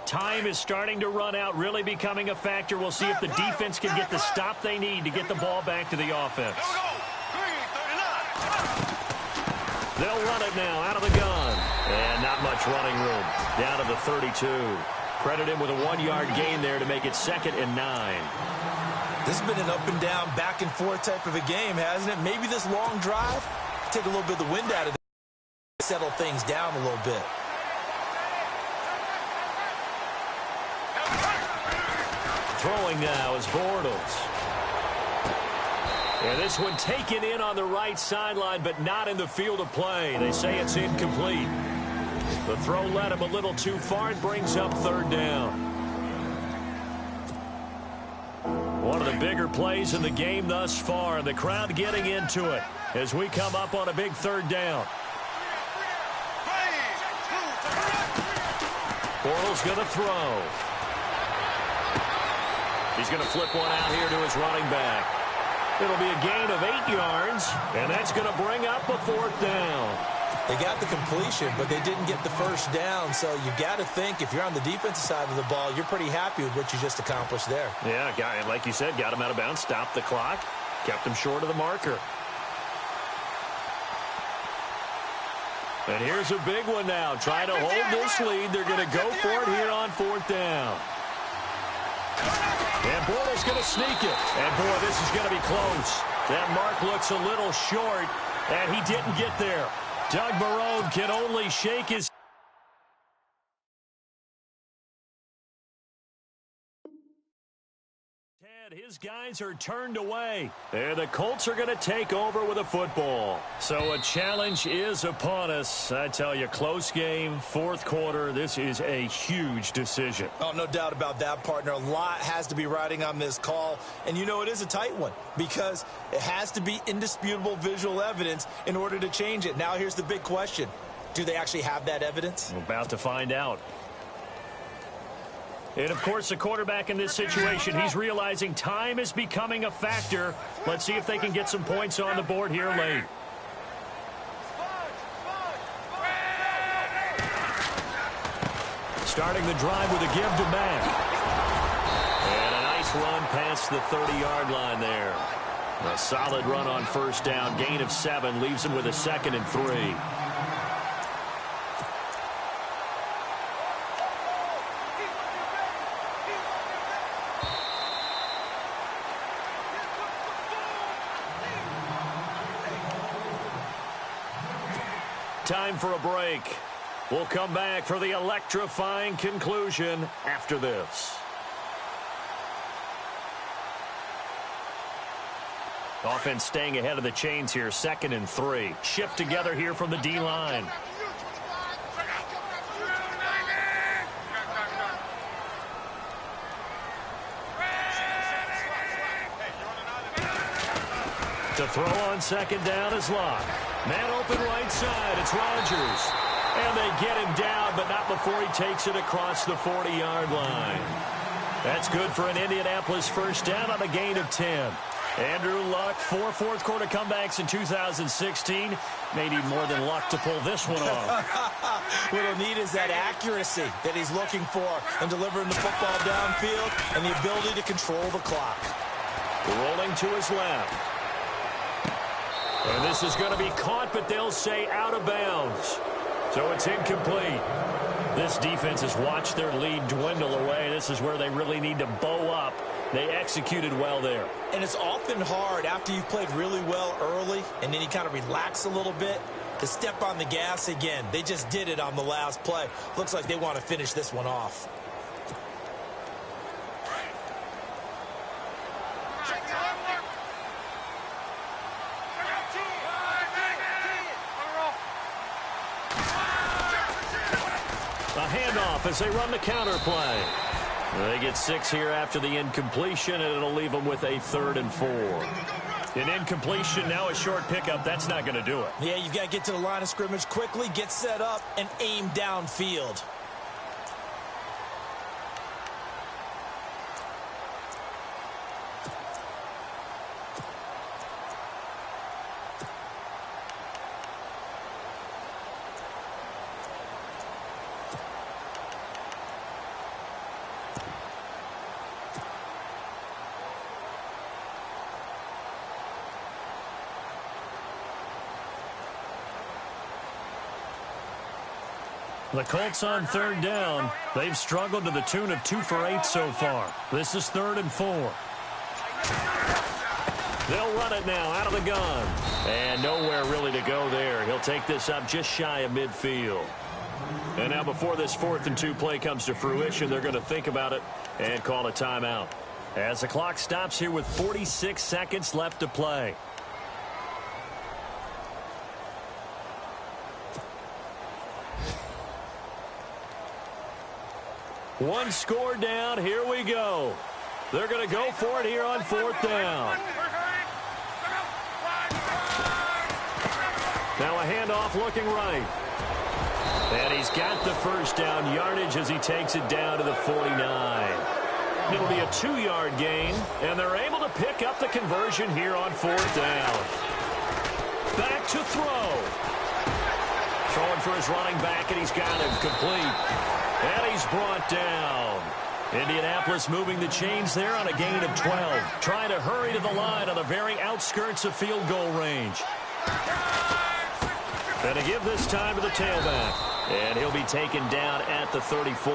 Time is starting to run out, really becoming a factor. We'll see if the defense can get the stop they need to get the ball back to the offense. They'll run it now out of the gun. And not much running room. Down to the 32. Credit him with a 1-yard gain there to make it 2nd and 9. This has been an up and down, back and forth type of a game, hasn't it? Maybe this long drive, take a little bit of the wind out of it, settle things down a little bit. Throwing now is Bortles. And this one taken in on the right sideline, but not in the field of play. They say it's incomplete. The throw led him a little too far and brings up 3rd down. One of the bigger plays in the game thus far. The crowd getting into it as we come up on a big 3rd down. Bortles going to throw. He's going to flip one out here to his running back. It'll be a gain of 8 yards, and that's going to bring up a 4th down. They got the completion, but they didn't get the first down, so you got to think if you're on the defensive side of the ball, you're pretty happy with what you just accomplished there. Yeah, and like you said, got him out of bounds, stopped the clock, kept him short of the marker. And here's a big one now. Trying to hold this lead. They're going to go for it here on 4th down. And Bortles going to sneak it. And, boy, this is going to be close. That mark looks a little short, and he didn't get there. Doug Marrone can only shake his... His guys are turned away. And the Colts are going to take over with a football. So a challenge is upon us. I tell you, close game, 4th quarter. This is a huge decision. Oh, no doubt about that, partner. A lot has to be riding on this call. And you know it is a tight one because it has to be indisputable visual evidence in order to change it. Now here's the big question. Do they actually have that evidence? We're about to find out. And, of course, the quarterback in this situation, he's realizing time is becoming a factor. Let's see if they can get some points on the board here late. Starting the drive with a give to Mack. And a nice run past the 30-yard line there. A solid run on first down. Gain of 7 leaves him with a 2nd and 3. Time for a break. We'll come back for the electrifying conclusion after this. Offense staying ahead of the chains here, 2nd and 3. Shift together here from the D-line. To throw on 2nd down is Locke. Man open right side, it's Rodgers. And they get him down, but not before he takes it across the 40-yard line. That's good for an Indianapolis first down on a gain of 10. Andrew Luck, 4 fourth-quarter comebacks in 2016. May need more than luck to pull this one off. What he'll need is that accuracy that he's looking for in delivering the football downfield and the ability to control the clock. Rolling to his left. And this is going to be caught, but they'll say out of bounds. So it's incomplete. This defense has watched their lead dwindle away. This is where they really need to bow up. They executed well there. And it's often hard after you've played really well early and then you kind of relax a little bit to step on the gas again. They just did it on the last play. Looks like they want to finish this one off. A handoff as they run the counter play. They get 6 here after the incompletion, and it'll leave them with a 3rd and 4. An incompletion, now a short pickup. That's not going to do it. Yeah, you've got to get to the line of scrimmage quickly, get set up, and aim downfield. The Colts on 3rd down. They've struggled to the tune of 2 for 8 so far. This is 3rd and 4. They'll run it now out of the gun. And nowhere really to go there. He'll take this up just shy of midfield. And now before this 4th and 2 play comes to fruition, they're going to think about it and call a timeout. As the clock stops here with 46 seconds left to play. One score down. Here we go. They're going to go for it here on 4th down. Now a handoff looking right. And he's got the first down yardage as he takes it down to the 49. It'll be a 2-yard gain, and they're able to pick up the conversion here on 4th down. Back to throw. Throwing for his running back, and he's got him complete. And he's brought down. Indianapolis moving the chains there on a gain of 12. Trying to hurry to the line on the very outskirts of field goal range. And to give this time to the tailback. And he'll be taken down at the 34.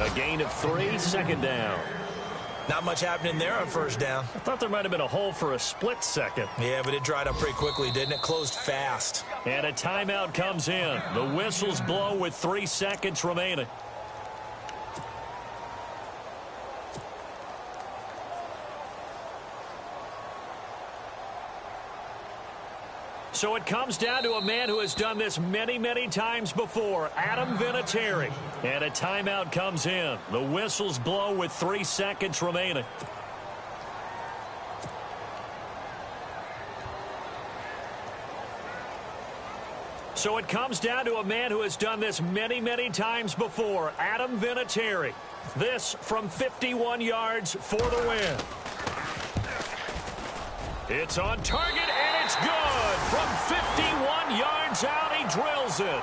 A gain of 3, 2nd down. Not much happening there on 1st down. I thought there might have been a hole for a split second. Yeah, but it dried up pretty quickly, didn't it? Closed fast. And a timeout comes in. The whistles blow with 3 seconds remaining. So it comes down to a man who has done this many, many times before, Adam Vinatieri. And a timeout comes in. The whistles blow with 3 seconds remaining. So it comes down to a man who has done this many, many times before, Adam Vinatieri. This from 51 yards for the win. It's on target, and it's good. From 51 yards out, he drills it.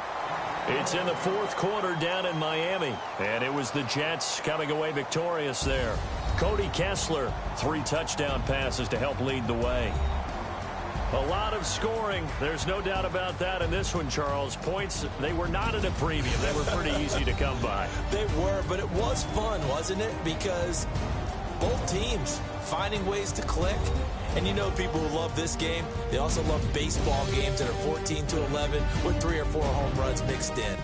It's in the fourth quarter down in Miami, and it was the Jets coming away victorious there. Cody Kessler, 3 touchdown passes to help lead the way. A lot of scoring. There's no doubt about that in this one, Charles. Points, they were not at a premium. They were pretty easy to come by. They were, but it was fun, wasn't it? Because both teams finding ways to click. And you know people who love this game, they also love baseball games that are 14-11 with 3 or 4 home runs mixed in.